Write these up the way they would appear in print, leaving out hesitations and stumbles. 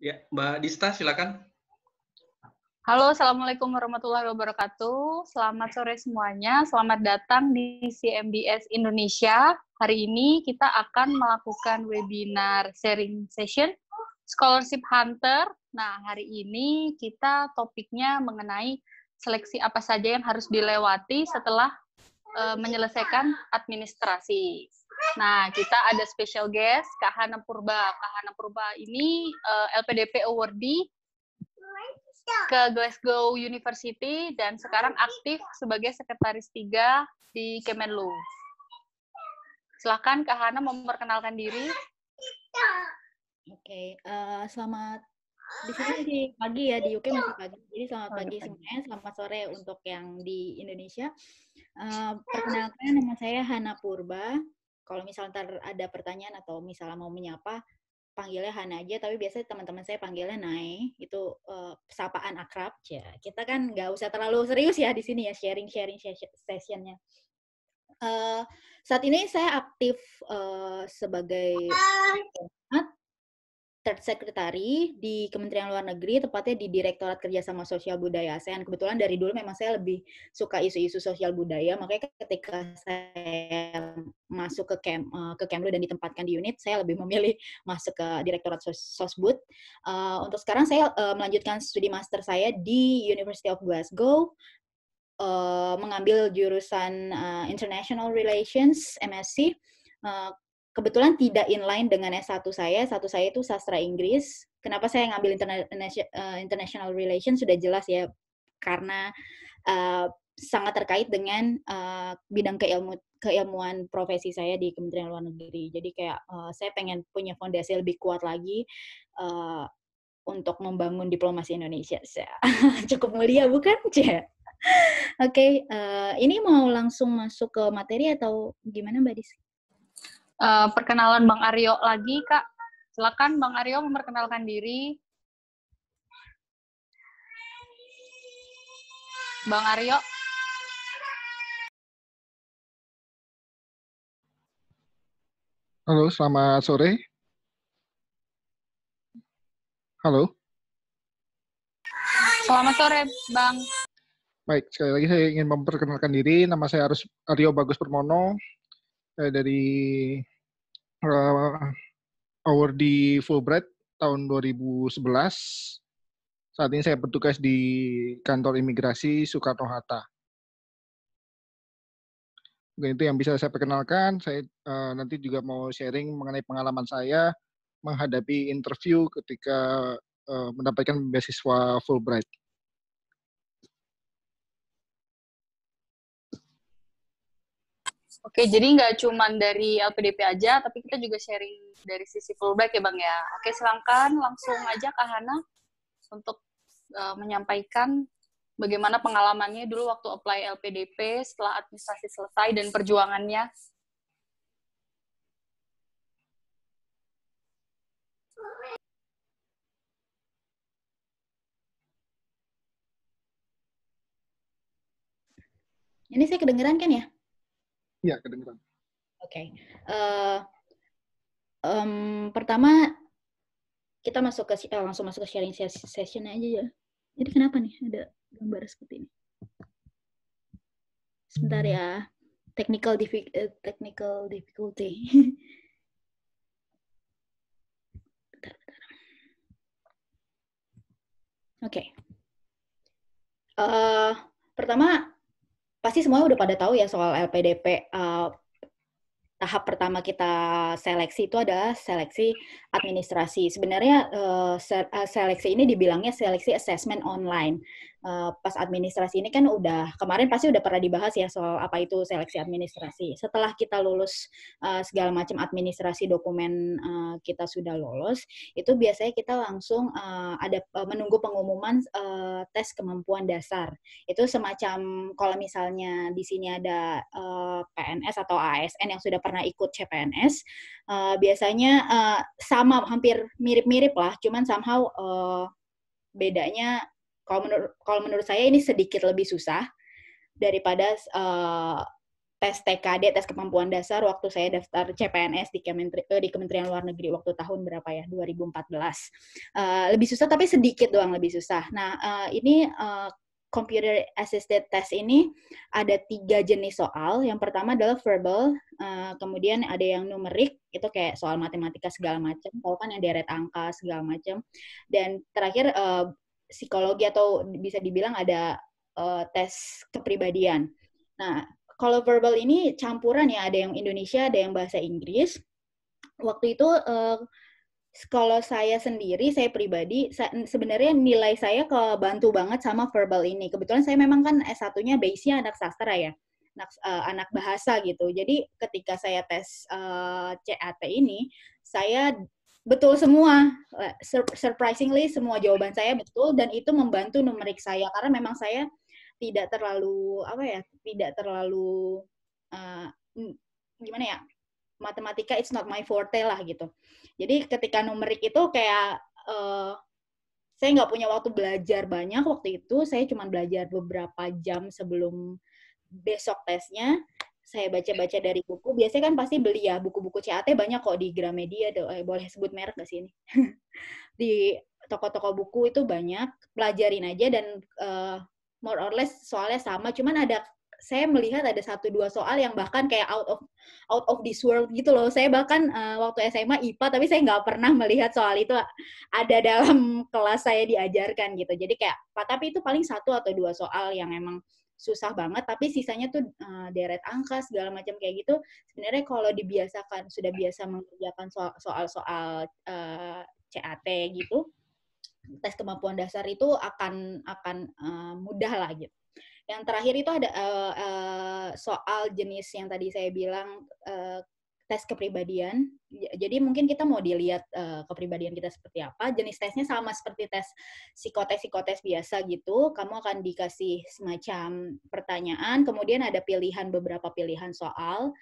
Ya, Mbak Dista, silakan. Halo, Assalamualaikum warahmatullahi wabarakatuh. Selamat sore semuanya. Selamat datang di CMBS Indonesia. Hari ini kita akan melakukan webinar sharing session Scholarship Hunter. Nah, hari ini kita topiknya mengenai seleksi apa saja yang harus dilewati setelah menyelesaikan administrasi. Nah, kita ada special guest, Kak Hana Purba. Kak Hana Purba ini LPDP awardee ke Glasgow University dan sekarang aktif sebagai sekretaris 3 di Kemenlu. Silakan Kak Hana memperkenalkan diri. Oke, selamat di sini masih pagi ya, di UK masih pagi. Jadi selamat pagi semuanya, selamat sore untuk yang di Indonesia. Perkenalkan, nama saya Hana Purba. Kalau misalnya ada pertanyaan atau misalnya mau menyapa, panggilnya Hana aja, tapi biasanya teman-teman saya panggilnya Nai, itu sapaan akrab. Ya, kita kan nggak usah terlalu serius ya di sini ya, sharing-sharing sessionnya. Saat ini saya aktif sebagai Third Secretary di Kementerian Luar Negeri, tepatnya di Direktorat Kerjasama Sosial Budaya ASEAN. Kebetulan dari dulu memang saya lebih suka isu-isu sosial budaya, makanya ketika saya masuk ke Kemlu dan ditempatkan di unit, saya lebih memilih masuk ke Direktorat Sosbud. Untuk sekarang saya melanjutkan studi master saya di University of Glasgow, mengambil jurusan International Relations, MSc. Kebetulan tidak inline dengan S1 saya. S1 saya itu sastra Inggris. Kenapa saya ngambil International Relations sudah jelas ya, karena sangat terkait dengan bidang keilmuan profesi saya di Kementerian Luar Negeri. Jadi kayak saya pengen punya fondasi lebih kuat lagi untuk membangun diplomasi Indonesia. Cukup mulia bukan? Oke, ini mau langsung masuk ke materi atau gimana Mbak Dis? Perkenalan Bang Aryo lagi, Kak. Silakan Bang Aryo memperkenalkan diri. Bang Aryo. Halo, selamat sore. Halo. Selamat sore, Bang. Baik, sekali lagi saya ingin memperkenalkan diri. Nama saya Aryo Bagus Permono, dari awardee Fulbright tahun 2011. Saat ini saya bertugas di kantor imigrasi Soekarno-Hatta. Dan itu yang bisa saya perkenalkan. Saya nanti juga mau sharing mengenai pengalaman saya menghadapi interview ketika mendapatkan beasiswa Fulbright. Oke, jadi nggak cuma dari LPDP aja, tapi kita juga sharing dari sisi Fulbright ya Bang ya. Oke, silakan langsung aja Kak Hana untuk menyampaikan bagaimana pengalamannya dulu waktu apply LPDP setelah administrasi selesai dan perjuangannya. Ini saya kedengeran kan ya? Iya, kedengeran. Oke. Pertama, kita langsung masuk ke sharing session aja ya. Jadi kenapa nih ada gambar seperti ini? Sebentar ya. Technical difficulty. Oke. Pertama, pasti semuanya udah pada tahu ya soal LPDP. Tahap pertama kita seleksi itu adalah seleksi administrasi. Sebenarnya seleksi ini dibilangnya seleksi assessment online. Pas administrasi ini kan kemarin pasti udah pernah dibahas ya soal apa itu seleksi administrasi. Setelah kita lulus segala macam administrasi dokumen kita sudah lolos, itu biasanya kita langsung ada menunggu pengumuman tes kemampuan dasar. Itu semacam kalau misalnya di sini ada PNS atau ASN yang sudah pernah ikut CPNS, biasanya sama, hampir mirip-mirip lah, cuman somehow bedanya kalau menurut saya ini sedikit lebih susah daripada tes TKD, tes kemampuan dasar waktu saya daftar CPNS di Kementerian Luar Negeri waktu tahun berapa ya, 2014. Lebih susah tapi sedikit doang lebih susah. Nah, ini computer assisted test ini ada 3 jenis soal. Yang pertama adalah verbal, kemudian ada yang numerik, itu kayak soal matematika segala macam, tahu kan yang deret angka segala macam. Dan terakhir psikologi atau bisa dibilang ada tes kepribadian. Nah, kalau verbal ini campuran ya, ada yang Indonesia, ada yang bahasa Inggris. Waktu itu kalau saya sendiri, saya pribadi, sebenarnya nilai saya kebantu banget sama verbal ini. Kebetulan saya memang kan S1-nya base-nya anak sastra ya, anak bahasa gitu. Jadi ketika saya tes CAT ini, saya betul semua. Surprisingly, semua jawaban saya betul, dan itu membantu numerik saya. Karena memang saya tidak terlalu, gimana ya, matematika it's not my forte lah gitu. Jadi ketika numerik itu kayak saya nggak punya waktu belajar banyak waktu itu, saya cuma belajar beberapa jam sebelum besok tesnya. Saya baca-baca dari buku, biasanya kan pasti beli ya buku-buku CAT banyak kok di Gramedia, boleh sebut merek nggak sih ini? Di toko-toko buku itu banyak, pelajarin aja dan more or less soalnya sama, cuman saya melihat ada 1-2 soal yang bahkan kayak out of this world gitu loh. Saya bahkan waktu SMA IPA, tapi saya nggak pernah melihat soal itu ada dalam kelas saya diajarkan gitu. Jadi kayak, tapi itu paling 1 atau 2 soal yang emang susah banget, tapi sisanya tuh deret angka segala macam kayak gitu. Sebenarnya kalau dibiasakan, sudah biasa mengerjakan soal-soal CAT gitu, tes kemampuan dasar itu akan mudah lah gitu. Yang terakhir itu ada soal jenis yang tadi saya bilang tes kepribadian. Jadi mungkin kita mau dilihat kepribadian kita seperti apa. Jenis tesnya sama seperti tes psikotes biasa gitu. Kamu akan dikasih semacam pertanyaan, kemudian ada beberapa pilihan soal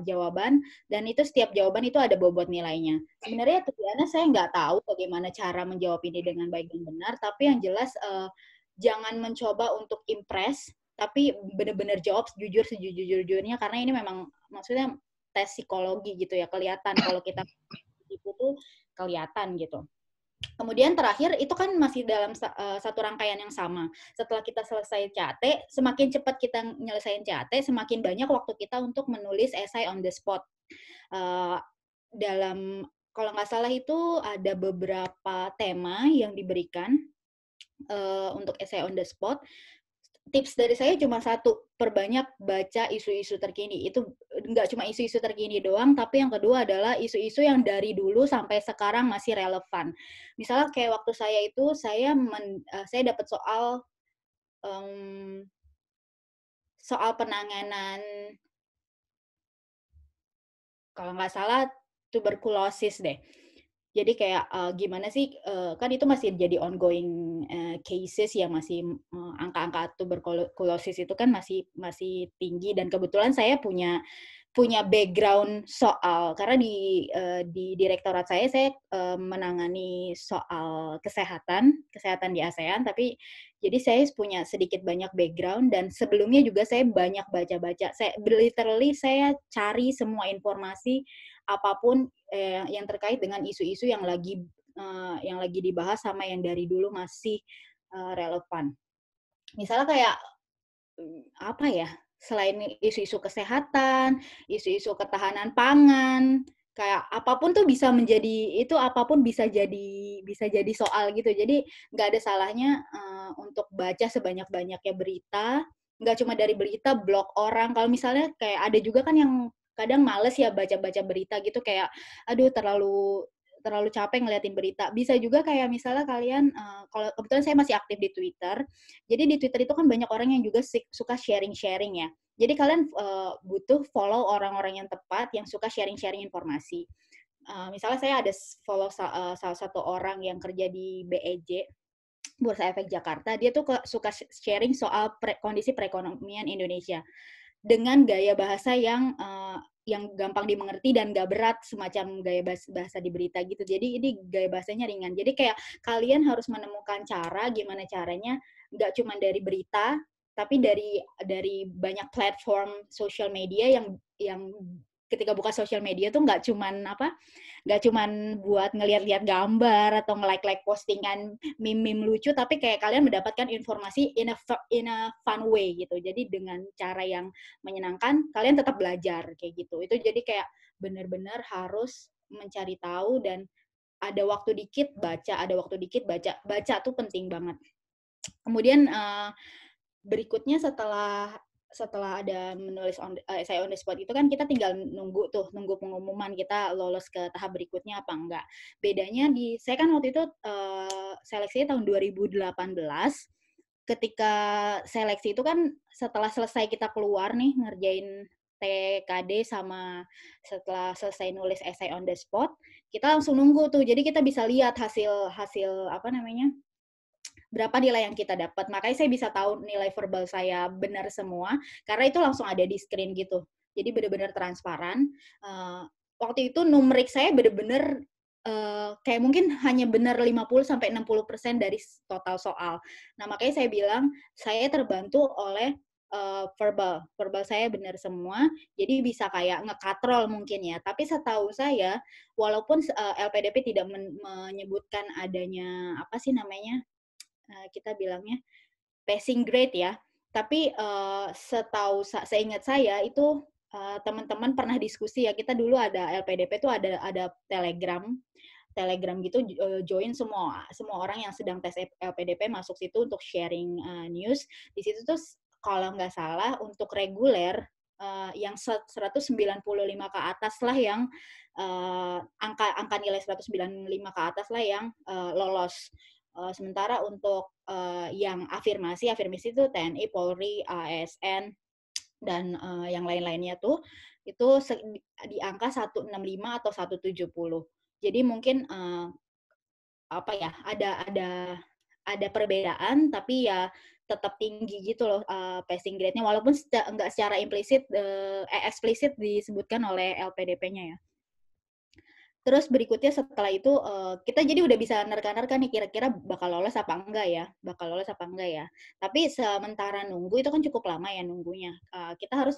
jawaban, dan itu setiap jawaban itu ada bobot nilainya. Sebenarnya tujuannya saya nggak tahu bagaimana cara menjawab ini dengan baik dan benar, tapi yang jelas jangan mencoba untuk impress, tapi benar-benar jawab sejujur-sejujurnya, karena ini memang maksudnya tes psikologi gitu ya, kelihatan kalau kita itu tuh kelihatan gitu. Kemudian terakhir itu kan masih dalam satu rangkaian yang sama. Setelah kita selesai CAT, semakin cepat kita nyelesain CAT, semakin banyak waktu kita untuk menulis esai on the spot. Kalau nggak salah itu ada beberapa tema yang diberikan untuk essay on the spot. Tips dari saya cuma satu, perbanyak baca isu-isu terkini. Itu nggak cuma isu-isu terkini doang, tapi yang kedua adalah isu-isu yang dari dulu sampai sekarang masih relevan. Misalnya kayak waktu saya itu, saya dapat soal penanganan, kalau nggak salah tuberkulosis deh. Jadi kayak gimana sih, kan itu masih jadi ongoing cases yang masih angka-angka tuberkulosis itu kan masih tinggi, dan kebetulan saya punya background soal, karena di direktorat saya menangani soal kesehatan di ASEAN, tapi jadi saya punya sedikit banyak background, dan sebelumnya juga saya banyak baca-baca. Literally saya cari semua informasi apapun yang terkait dengan isu-isu yang lagi dibahas sama yang dari dulu masih relevan. Misalnya kayak apa ya? Selain isu-isu kesehatan, isu-isu ketahanan pangan, kayak apapun tuh bisa jadi soal gitu. Jadi nggak ada salahnya untuk baca sebanyak-banyaknya berita, nggak cuma dari berita, blog orang. Kalau misalnya kayak ada juga kan yang kadang males ya baca-baca berita gitu, kayak aduh terlalu capek ngeliatin berita. Bisa juga kayak misalnya kalian, kalau kebetulan saya masih aktif di Twitter, jadi di Twitter itu kan banyak orang yang juga suka sharing-sharing ya. Jadi kalian butuh follow orang-orang yang tepat, yang suka sharing-sharing informasi. Misalnya saya ada follow salah satu orang yang kerja di BEJ, Bursa Efek Jakarta, dia tuh suka sharing soal kondisi perekonomian Indonesia dengan gaya bahasa yang gampang dimengerti dan gak berat semacam gaya bahasa di berita gitu. Jadi ini gaya bahasanya ringan. Jadi kayak kalian harus menemukan cara, gimana caranya, gak cuma dari berita, tapi dari banyak platform social media yang ketika buka social media tuh nggak cuman buat ngeliat-liat gambar atau nge-like postingan meme-meme lucu, tapi kayak kalian mendapatkan informasi in a fun way gitu. Jadi dengan cara yang menyenangkan, kalian tetap belajar kayak gitu. Itu jadi kayak benar-benar harus mencari tahu dan ada waktu dikit baca, ada waktu dikit baca. Baca tuh penting banget. Kemudian berikutnya setelah ada menulis essay on the spot itu kan kita tinggal nunggu pengumuman kita lolos ke tahap berikutnya apa enggak. Bedanya saya kan waktu itu seleksinya tahun 2018. Ketika seleksi itu kan setelah selesai kita keluar nih ngerjain TKD sama setelah selesai nulis essay on the spot, kita langsung nunggu tuh. Jadi kita bisa lihat hasil apa namanya? Berapa nilai yang kita dapat. Makanya saya bisa tahu nilai verbal saya benar semua, karena itu langsung ada di screen gitu. Jadi benar-benar transparan. Waktu itu numerik saya benar-benar kayak mungkin hanya benar 50-60% dari total soal. Nah, makanya saya bilang, saya terbantu oleh verbal. Verbal saya benar semua, jadi bisa kayak ngekatrol mungkin ya. Tapi setahu saya, walaupun LPDP tidak menyebutkan adanya, apa sih namanya, kita bilangnya passing grade ya. Tapi setahu seingat saya itu teman-teman pernah diskusi ya. Kita dulu ada LPDP itu ada Telegram gitu, join semua orang yang sedang tes LPDP masuk situ untuk sharing news. Di situ tuh kalau nggak salah untuk reguler yang 195 ke atas lah yang angka nilai 195 ke atas lah yang lolos. Sementara untuk yang afirmasi itu TNI, Polri, ASN, dan yang lain-lainnya tuh itu di angka 165 atau 170. Jadi mungkin apa ya, ada perbedaan, tapi ya tetap tinggi gitu loh passing grade-nya, walaupun nggak secara eksplisit disebutkan oleh LPDP-nya ya. Terus berikutnya setelah itu kita jadi udah bisa nerka-nerka nih kira-kira bakal lolos apa enggak ya. Tapi sementara nunggu itu kan cukup lama ya nunggunya. Kita harus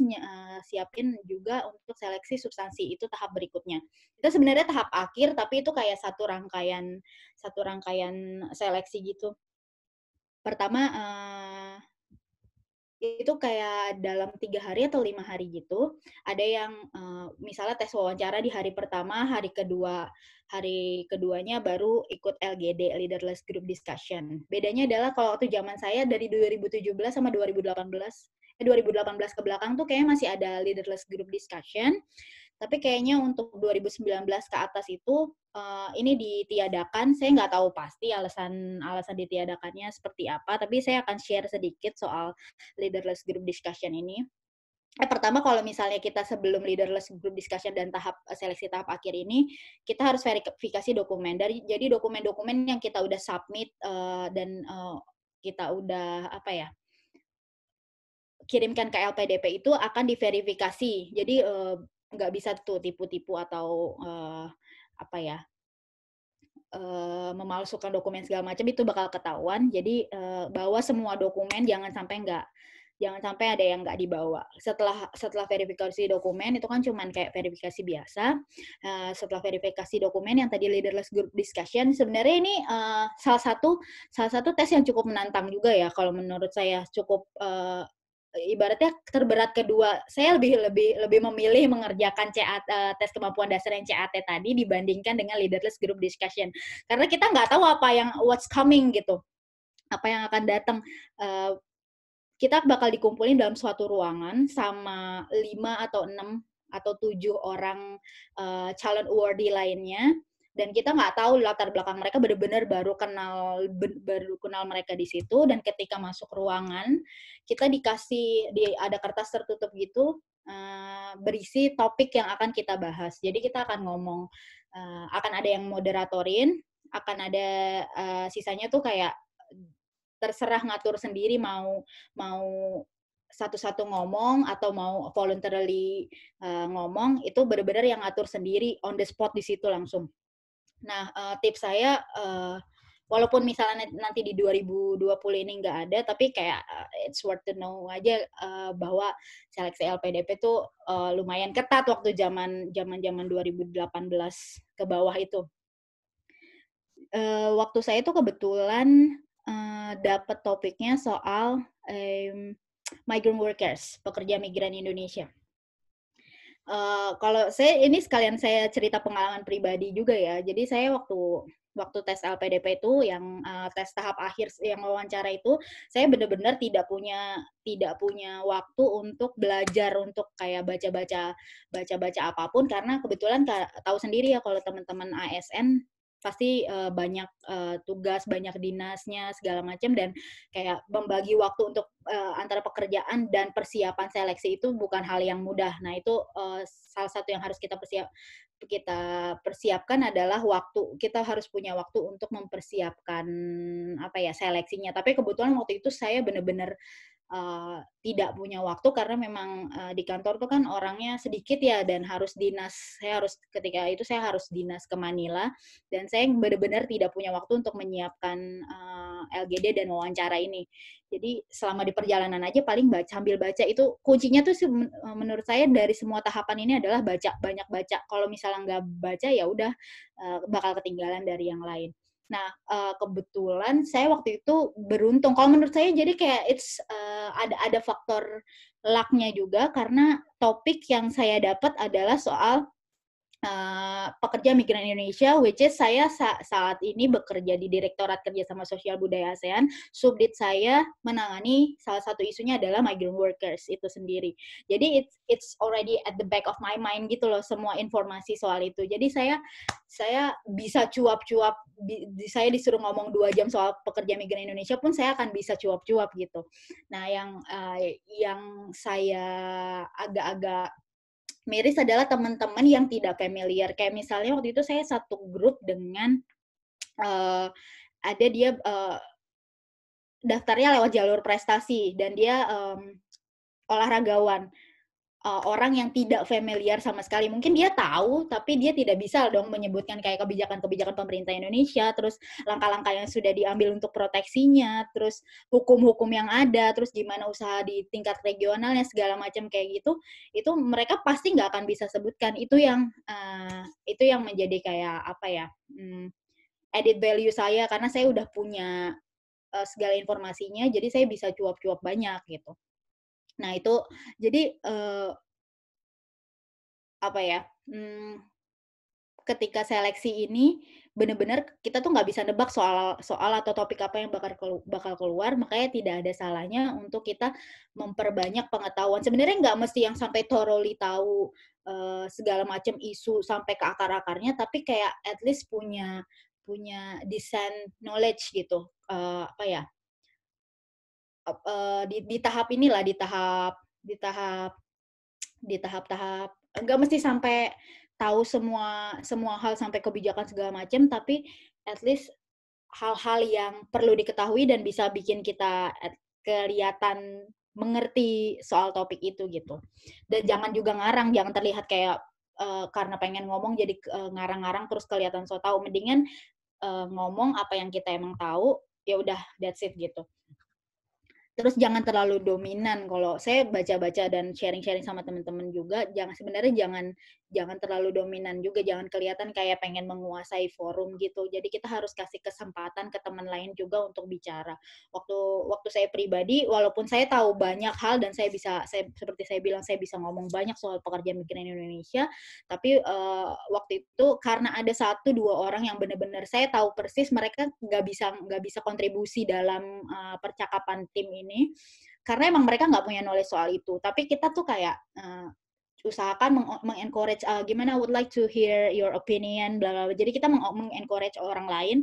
siapin juga untuk seleksi substansi, itu tahap berikutnya. Itu sebenarnya tahap akhir, tapi itu kayak satu rangkaian seleksi gitu. Pertama itu kayak dalam 3 hari atau 5 hari gitu, ada yang misalnya tes wawancara di hari pertama, hari keduanya baru ikut LGD, Leaderless Group Discussion. Bedanya adalah kalau waktu zaman saya dari 2017 sama 2018 ke belakang tuh kayaknya masih ada Leaderless Group Discussion, tapi kayaknya untuk 2019 ke atas itu ini ditiadakan. Saya nggak tahu pasti alasan ditiadakannya seperti apa, tapi saya akan share sedikit soal Leaderless Group Discussion ini. Pertama, kalau misalnya kita sebelum Leaderless Group Discussion dan seleksi tahap akhir ini, kita harus verifikasi dokumen. Jadi dokumen-dokumen yang kita udah submit dan kita udah kirimkan ke LPDP itu akan diverifikasi. Jadi nggak bisa tuh tipu-tipu atau memalsukan dokumen segala macam, itu bakal ketahuan. Jadi bawa semua dokumen, jangan sampai ada yang nggak dibawa. Setelah verifikasi dokumen itu kan cuman kayak verifikasi biasa. Setelah verifikasi dokumen yang tadi Leaderless Group Discussion, sebenarnya ini salah satu tes yang cukup menantang juga ya, kalau menurut saya. Cukup ibaratnya terberat kedua. Saya lebih memilih mengerjakan tes kemampuan dasar yang CAT tadi dibandingkan dengan Leaderless Group Discussion, karena kita nggak tahu what's coming gitu, apa yang akan datang. Kita bakal dikumpulin dalam suatu ruangan sama 5 atau 6 atau 7 orang calon awardee lainnya, dan kita nggak tahu latar belakang mereka, benar-benar baru kenal mereka di situ. Dan ketika masuk ruangan, kita ada kertas tertutup gitu berisi topik yang akan kita bahas. Jadi kita akan ngomong, akan ada yang moderatorin, akan ada sisanya tuh kayak terserah ngatur sendiri mau satu-satu ngomong atau mau voluntarily ngomong. Itu benar-benar yang ngatur sendiri on the spot di situ langsung. Nah, tips saya walaupun misalnya nanti di 2020 ini nggak ada, tapi kayak it's worth to know aja bahwa seleksi LPDP tuh lumayan ketat waktu zaman 2018 ke bawah itu. Waktu saya itu kebetulan dapat topiknya soal migrant workers, pekerja migran Indonesia. Kalau saya ini sekalian saya cerita pengalaman pribadi juga ya. Jadi saya waktu tes LPDP itu yang tes tahap akhir yang wawancara itu, saya benar-benar tidak punya waktu untuk belajar, untuk kayak baca-baca apapun, karena kebetulan tahu sendiri ya kalau teman-teman ASN pasti banyak tugas, banyak dinasnya segala macam, dan kayak membagi waktu untuk antara pekerjaan dan persiapan seleksi itu bukan hal yang mudah. Nah, itu salah satu yang harus kita persiapkan adalah waktu. Kita harus punya waktu untuk mempersiapkan seleksinya. Tapi kebetulan waktu itu saya benar-benar tidak punya waktu karena memang di kantor tuh kan orangnya sedikit ya, dan harus dinas. Ketika itu saya harus dinas ke Manila, dan saya benar-benar tidak punya waktu untuk menyiapkan LGD dan wawancara ini. Jadi selama di perjalanan aja paling sambil baca, itu kuncinya tuh menurut saya dari semua tahapan ini adalah banyak baca. Kalau misalnya nggak baca ya udah bakal ketinggalan dari yang lain. Nah, kebetulan saya waktu itu beruntung. Kalau menurut saya jadi kayak ada faktor luck-nya juga, karena topik yang saya dapat adalah soal pekerja migran Indonesia, which is saya saat ini bekerja di Direktorat Kerjasama Sosial Budaya ASEAN. Subdit saya menangani salah satu isunya adalah migrant workers itu sendiri. Jadi it's already at the back of my mind gitu loh, semua informasi soal itu. Jadi saya bisa cuap-cuap, saya disuruh ngomong 2 jam soal pekerja migran Indonesia pun saya akan bisa cuap-cuap gitu. Nah, yang saya agak-agak miris adalah teman-teman yang tidak familiar. Kayak misalnya waktu itu saya satu grup dengan ada dia daftarnya lewat jalur prestasi, dan dia olahragawan. Orang yang tidak familiar sama sekali. Mungkin dia tahu, tapi dia tidak bisa dong menyebutkan kayak kebijakan-kebijakan pemerintah Indonesia, terus langkah-langkah yang sudah diambil untuk proteksinya, terus hukum-hukum yang ada, terus gimana usaha di tingkat regionalnya, segala macam kayak gitu. Itu mereka pasti nggak akan bisa sebutkan. Itu yang menjadi kayak added value saya, karena saya udah punya segala informasinya, jadi saya bisa cuap-cuap banyak gitu. Nah, itu jadi ketika seleksi ini benar-benar kita tuh nggak bisa nebak soal atau topik apa yang bakal keluar, makanya tidak ada salahnya untuk kita memperbanyak pengetahuan. Sebenarnya nggak mesti yang sampai thoroughly tahu segala macam isu sampai ke akar-akarnya, tapi kayak at least punya decent knowledge gitu. Di tahap inilah, di tahap nggak mesti sampai tahu semua hal sampai kebijakan segala macam, tapi at least hal-hal yang perlu diketahui dan bisa bikin kita kelihatan mengerti soal topik itu gitu. Dan jangan juga ngarang, jangan terlihat kayak karena pengen ngomong jadi ngarang-ngarang terus kelihatan so tahu. Mendingan ngomong apa yang kita emang tahu, ya udah that's it gitu. Terus jangan terlalu dominan. Kalau saya baca-baca dan sharing-sharing sama teman-teman juga, jangan terlalu dominan juga, jangan kelihatan kayak pengen menguasai forum gitu. Jadi kita harus kasih kesempatan ke teman lain juga untuk bicara. Waktu saya pribadi, walaupun saya tahu banyak hal dan seperti saya bilang, saya bisa ngomong banyak soal pekerja migran Indonesia, tapi waktu itu karena ada 1-2 orang yang benar-benar saya tahu persis mereka nggak bisa kontribusi dalam percakapan tim ini, karena emang mereka nggak punya knowledge soal itu. Tapi kita tuh kayak usahakan mengencourage gimana, would like to hear your opinion, bla bla. Jadi kita mengencourage orang lain,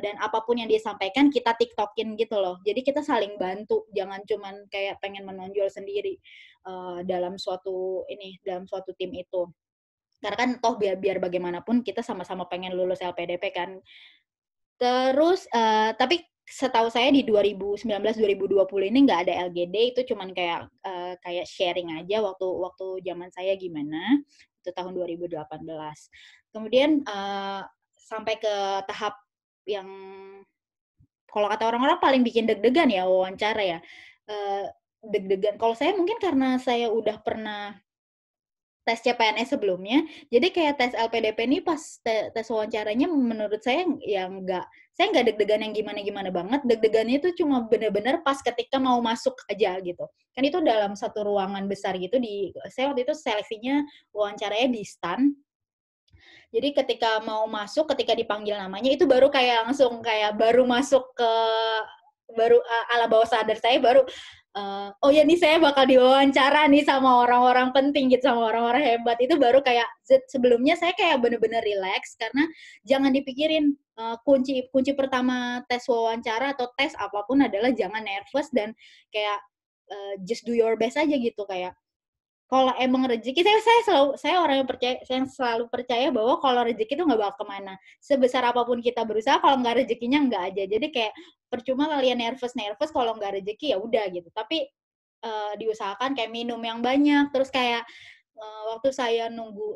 dan apapun yang dia sampaikan kita tiktokin gitu loh. Jadi kita saling bantu, jangan cuman kayak pengen menonjol sendiri dalam suatu tim itu. Karena kan toh biar bagaimanapun kita sama-sama pengen lulus LPDP kan. Terus tapi setahu saya di 2019-2020 ini nggak ada LGD, itu cuman kayak sharing aja waktu zaman saya gimana, itu tahun 2018. Kemudian sampai ke tahap yang kalau kata orang-orang paling bikin deg-degan ya wawancara ya. Deg-degan. Kalau saya mungkin karena saya udah pernah tes CPNS sebelumnya, jadi kayak tes LPDP ini pas tes wawancaranya menurut saya ya saya nggak deg-degan yang gimana-gimana banget, deg-degannya itu cuma benar-benar pas ketika mau masuk aja gitu. Kan itu dalam satu ruangan besar gitu, saya waktu itu seleksinya wawancaranya di STAN, jadi ketika mau masuk, ketika dipanggil namanya, itu baru kayak langsung kayak baru masuk ke, baru ala bawah sadar saya baru, oh ya nih saya bakal diwawancara nih sama orang-orang penting gitu, sama orang-orang hebat. Itu baru kayak, sebelumnya saya kayak bener-bener relax, karena jangan dipikirin, kunci pertama tes wawancara atau tes apapun adalah jangan nervous dan kayak just do your best aja gitu, kayak kalau emang rezeki, saya orang yang selalu percaya bahwa kalau rezeki itu nggak bakal kemana. Sebesar apapun kita berusaha, kalau nggak rezekinya nggak aja. Jadi kayak percuma kalian nervous kalau nggak rezeki ya udah gitu. Tapi diusahakan kayak minum yang banyak, terus kayak waktu saya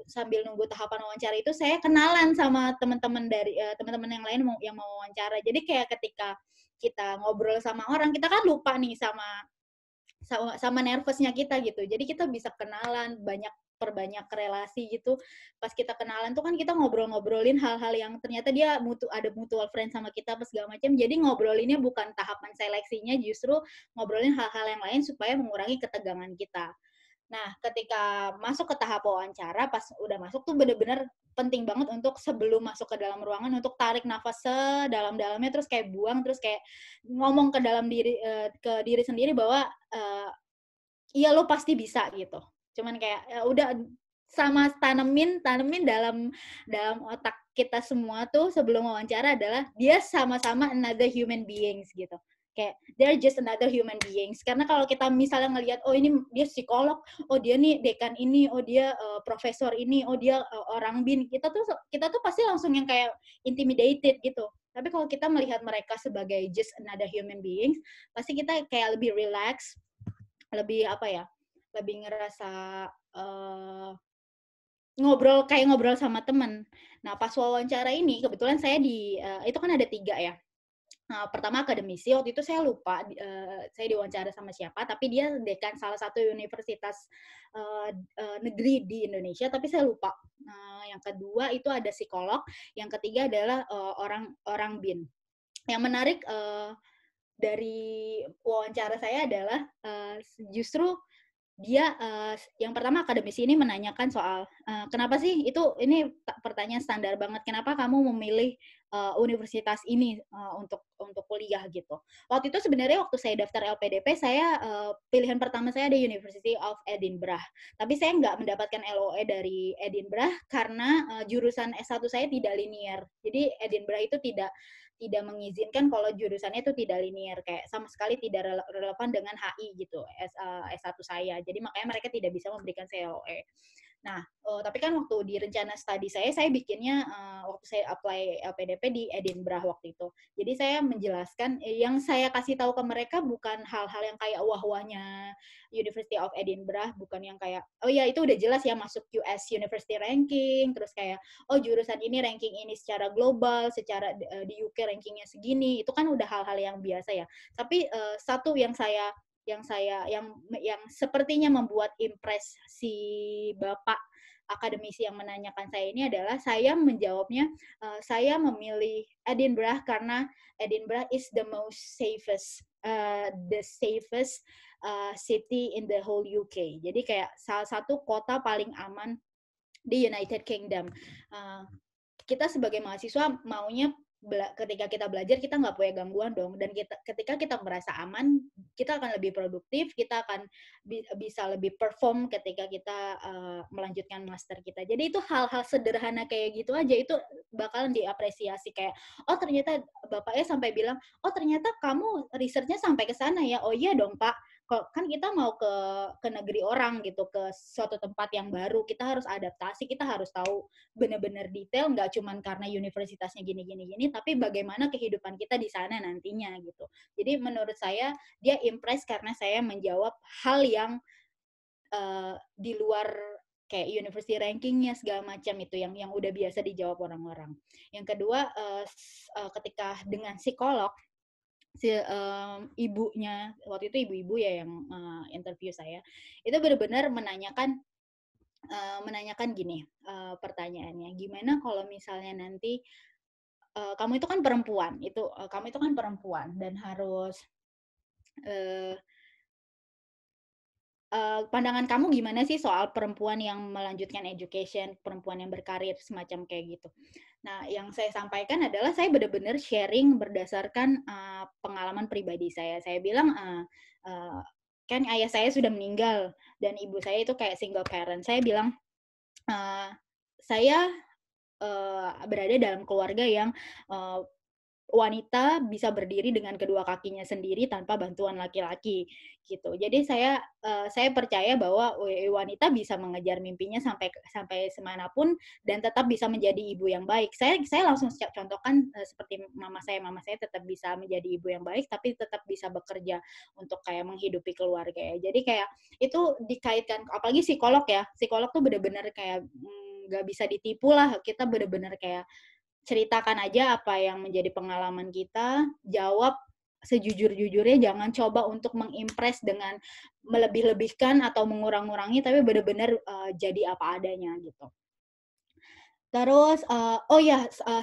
sambil nunggu tahapan wawancara itu, saya kenalan sama teman-teman dari teman-teman yang lain yang mau wawancara. Jadi kayak ketika kita ngobrol sama orang, kita kan lupa nih sama nervousnya kita gitu. Jadi kita bisa kenalan, perbanyak relasi gitu. Pas kita kenalan tuh kan kita ngobrol-ngobrolin hal-hal yang ternyata dia ada mutual friend sama kita apa segala macam. Jadi ngobrolinnya bukan tahapan seleksinya, justru ngobrolin hal-hal yang lain supaya mengurangi ketegangan kita. Nah, ketika masuk ke tahap wawancara, pas udah masuk tuh bener-bener penting banget untuk sebelum masuk ke dalam ruangan untuk tarik nafas sedalam-dalamnya, terus kayak buang, terus kayak ngomong ke dalam diri, ke diri sendiri bahwa iya lo pasti bisa gitu. Cuman kayak ya udah sama tanemin dalam otak kita semua tuh sebelum wawancara adalah dia sama-sama another human beings gitu. Kayak they're just another human beings. Karena kalau kita misalnya ngelihat, oh ini dia psikolog, oh dia nih dekan ini, oh dia profesor ini, oh dia orang BIN, kita tuh pasti langsung yang kayak intimidated gitu. Tapi kalau kita melihat mereka sebagai just another human beings, pasti kita kayak lebih relax, lebih lebih ngerasa ngobrol sama temen. Nah, pas wawancara ini kebetulan saya itu kan ada 3 ya. Nah, pertama akademisi, waktu itu saya lupa saya diwawancara sama siapa, tapi dia dekan salah satu universitas negeri di Indonesia, tapi saya lupa. Nah, yang kedua itu ada psikolog, yang ketiga adalah orang BIN. Yang menarik dari wawancara saya adalah justru dia yang pertama akademisi ini menanyakan soal kenapa sih ini pertanyaan standar banget, kenapa kamu memilih universitas ini untuk kuliah gitu. Waktu itu sebenarnya waktu saya daftar LPDP saya pilihan pertama saya ada University of Edinburgh, tapi saya nggak mendapatkan LOE dari Edinburgh karena jurusan S1 saya tidak linear. Jadi Edinburgh itu tidak mengizinkan kalau jurusannya itu tidak linear, kayak sama sekali tidak relevan dengan HI gitu, S1 saya. Jadi makanya mereka tidak bisa memberikan saya LOE. Nah, tapi kan waktu di rencana studi saya bikinnya waktu saya apply LPDP di Edinburgh waktu itu. Jadi saya menjelaskan, yang saya kasih tahu ke mereka bukan hal-hal yang kayak wah-wahnya University of Edinburgh, bukan yang kayak, oh ya itu udah jelas ya masuk US University Ranking, terus kayak, oh jurusan ini ranking ini secara global, secara di UK rankingnya segini, itu kan udah hal-hal yang biasa ya. Tapi satu yang sepertinya membuat impress si Bapak akademisi yang menanyakan saya ini adalah saya menjawabnya, saya memilih Edinburgh karena Edinburgh is the most safest city in the whole UK. Jadi kayak salah satu kota paling aman di United Kingdom. Kita sebagai mahasiswa maunya ketika kita belajar kita nggak punya gangguan dong, dan ketika kita merasa aman kita akan lebih produktif, kita akan bisa lebih perform ketika kita melanjutkan master kita. Jadi itu hal-hal sederhana kayak gitu aja itu bakalan diapresiasi, kayak oh ternyata bapaknya sampai bilang, oh ternyata kamu risetnya sampai ke sana ya. Oh iya dong Pak, kan kita mau ke negeri orang gitu, ke suatu tempat yang baru, kita harus adaptasi, kita harus tahu benar-benar detail, nggak cuman karena universitasnya gini, tapi bagaimana kehidupan kita di sana nantinya gitu. Jadi menurut saya dia impress karena saya menjawab hal yang di luar kayak university rankingnya segala macam, itu yang udah biasa dijawab orang-orang. Yang kedua ketika dengan psikolog, ibunya, waktu itu ibu-ibu ya yang interview saya, itu benar-benar menanyakan gini, pertanyaannya, gimana kalau misalnya nanti kamu itu kan perempuan, kamu itu kan perempuan dan harus eh, pandangan kamu gimana sih soal perempuan yang melanjutkan education, perempuan yang berkarir semacam kayak gitu. Nah, yang saya sampaikan adalah saya benar-benar sharing berdasarkan pengalaman pribadi saya. Saya bilang kan ayah saya sudah meninggal dan ibu saya itu kayak single parent. Saya bilang saya berada dalam keluarga yang wanita bisa berdiri dengan kedua kakinya sendiri tanpa bantuan laki-laki gitu. Jadi saya percaya bahwa wanita bisa mengejar mimpinya sampai semanapun dan tetap bisa menjadi ibu yang baik. Saya langsung contohkan seperti mama saya tetap bisa menjadi ibu yang baik tapi tetap bisa bekerja untuk kayak menghidupi keluarga ya. Jadi kayak itu dikaitkan, apalagi psikolog ya. Psikolog tuh benar-benar kayak nggak bisa ditipu lah. Kita benar-benar kayak ceritakan aja apa yang menjadi pengalaman kita, jawab sejujur-jujurnya, jangan coba untuk mengimpress dengan melebih-lebihkan atau mengurang-ngurangi, tapi benar-benar jadi apa adanya gitu. Terus,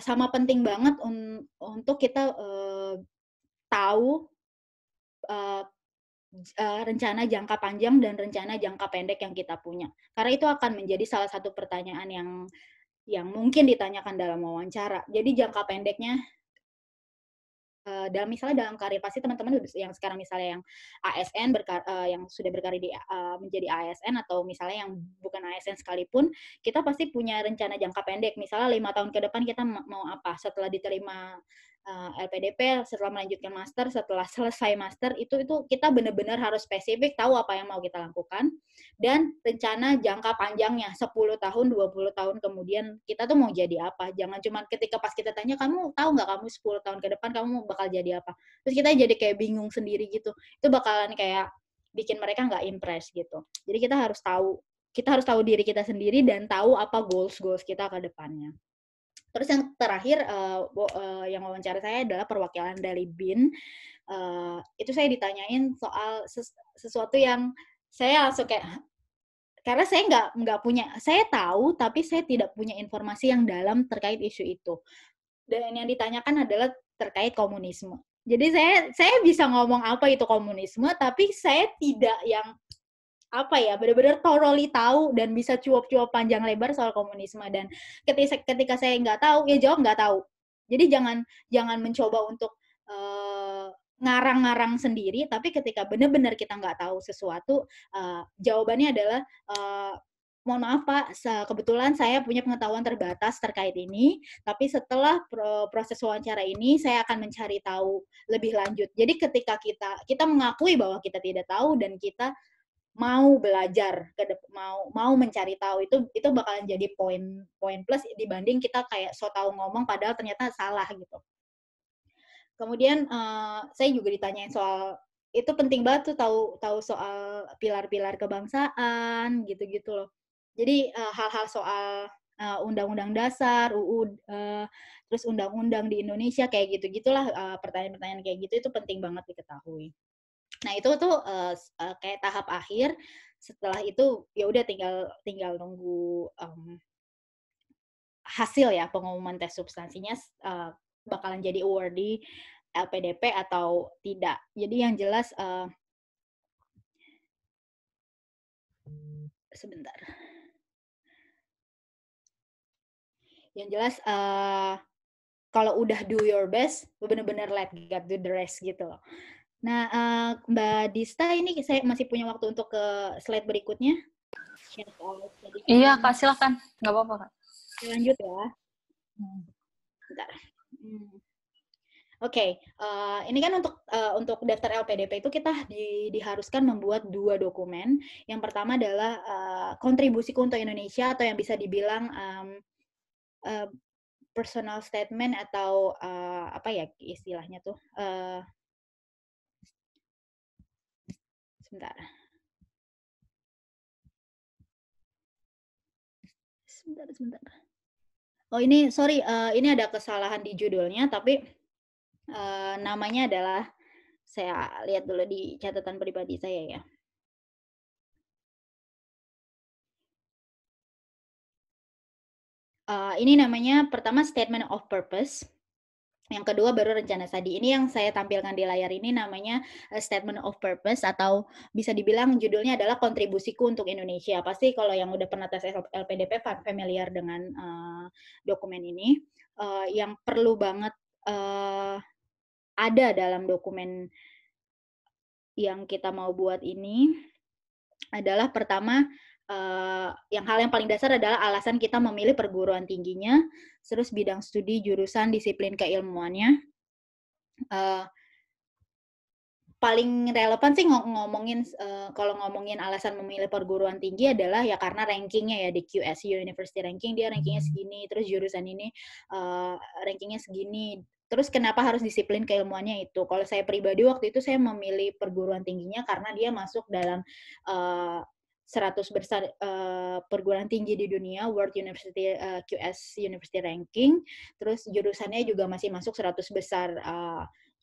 sama penting banget untuk kita tahu rencana jangka panjang dan rencana jangka pendek yang kita punya. Karena itu akan menjadi salah satu pertanyaan yang mungkin ditanyakan dalam wawancara. Jadi jangka pendeknya misalnya dalam karir pasti teman-teman yang sekarang misalnya yang ASN yang sudah berkarir menjadi ASN atau misalnya yang bukan ASN sekalipun, kita pasti punya rencana jangka pendek. Misalnya 5 tahun ke depan kita mau apa? Setelah diterima LPDP, setelah melanjutkan master, setelah selesai master, itu kita benar-benar harus spesifik tahu apa yang mau kita lakukan dan rencana jangka panjangnya 10 tahun, 20 tahun kemudian kita tuh mau jadi apa. Jangan cuma ketika pas kita tanya, kamu tahu nggak kamu 10 tahun ke depan kamu bakal jadi apa. Terus kita jadi kayak bingung sendiri gitu. Itu bakalan kayak bikin mereka nggak impress gitu. Jadi kita harus tahu diri kita sendiri dan tahu apa goals kita ke depannya. Terus yang terakhir, yang wawancara saya adalah perwakilan dari BIN. Itu saya ditanyain soal sesuatu yang saya langsung kayak, karena saya nggak punya, saya tahu tapi saya tidak punya informasi yang dalam terkait isu itu. Dan yang ditanyakan adalah terkait komunisme. Jadi saya bisa ngomong apa itu komunisme, tapi saya tidak yang benar-benar thoroughly tahu dan bisa cuap-cuap panjang lebar soal komunisme. Dan ketika saya nggak tahu, ya jawab nggak tahu. Jadi jangan mencoba untuk ngarang-ngarang sendiri, tapi ketika benar-benar kita nggak tahu sesuatu, jawabannya adalah mohon maaf Pak, kebetulan saya punya pengetahuan terbatas terkait ini, tapi setelah proses wawancara ini, saya akan mencari tahu lebih lanjut. Jadi ketika kita mengakui bahwa kita tidak tahu dan kita mau belajar, mau mencari tahu, itu bakalan jadi poin plus dibanding kita kayak so tahu ngomong padahal ternyata salah gitu. Kemudian saya juga ditanyain soal, itu penting banget tuh tahu soal pilar-pilar kebangsaan gitu-gitu loh. Jadi hal-hal soal undang-undang dasar, terus undang-undang di Indonesia kayak gitu-gitulah, pertanyaan-pertanyaan kayak gitu itu penting banget diketahui. Nah, itu tuh kayak tahap akhir. Setelah itu ya udah tinggal nunggu hasil ya, pengumuman tes substansinya bakalan jadi awardee LPDP atau tidak. Jadi yang jelas sebentar. Yang jelas kalau udah do your best, benar-benar let God do the rest gitu loh. Nah, Mbak Dista, ini saya masih punya waktu untuk ke slide berikutnya. Iya, Kak, silakan. Nggak apa-apa, Kak. Lanjut ya. Bentar. Oke, ini kan untuk daftar LPDP itu kita diharuskan membuat 2 dokumen. Yang pertama adalah kontribusiku untuk Indonesia, atau yang bisa dibilang personal statement atau apa ya istilahnya tuh. Sebentar. Oh ini, sorry, ini ada kesalahan di judulnya, tapi namanya adalah Saya lihat dulu di catatan pribadi saya ya. Ini namanya pertama statement of purpose. Yang kedua baru rencana studi. Ini yang saya tampilkan di layar ini namanya statement of purpose atau bisa dibilang judulnya adalah kontribusiku untuk Indonesia. Pasti kalau yang udah pernah tes LPDP familiar dengan dokumen ini. Yang perlu banget ada dalam dokumen yang kita mau buat ini adalah pertama hal yang paling dasar adalah alasan kita memilih perguruan tingginya, terus bidang studi, jurusan, disiplin keilmuannya. Paling relevan sih ngomongin kalau ngomongin alasan memilih perguruan tinggi adalah ya karena rankingnya ya di QS University Ranking dia rankingnya segini, terus jurusan ini rankingnya segini. Terus kenapa harus disiplin keilmuannya itu? Kalau saya pribadi waktu itu saya memilih perguruan tingginya karena dia masuk dalam 100 besar perguruan tinggi di dunia, World University QS University Ranking. Terus jurusannya juga masih masuk 100 besar.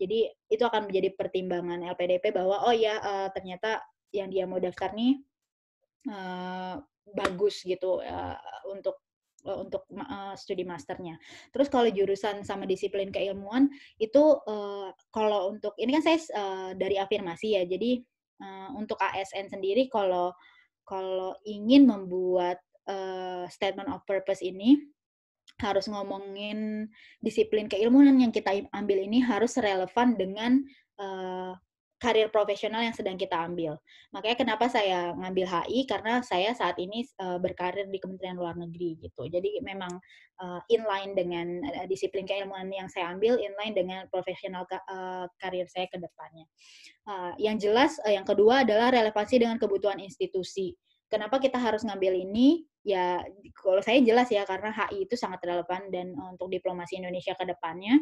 Jadi itu akan menjadi pertimbangan LPDP bahwa oh ya ternyata yang dia mau daftar nih bagus gitu untuk studi masternya. Terus kalau jurusan sama disiplin keilmuan itu kalau untuk ini kan saya dari afirmasi ya. Jadi untuk ASN sendiri kalau ingin membuat statement of purpose ini harus ngomongin disiplin keilmuan yang kita ambil ini harus relevan dengan karir profesional yang sedang kita ambil. Makanya kenapa saya ngambil HI, karena saya saat ini berkarir di Kementerian Luar Negeri gitu. Jadi memang inline dengan disiplin keilmuan yang saya ambil, inline dengan profesional karir saya ke depannya. Yang jelas, yang kedua adalah relevansi dengan kebutuhan institusi. Kenapa kita harus ngambil ini? Ya, kalau saya jelas ya, karena HI itu sangat relevan dan untuk diplomasi Indonesia ke depannya.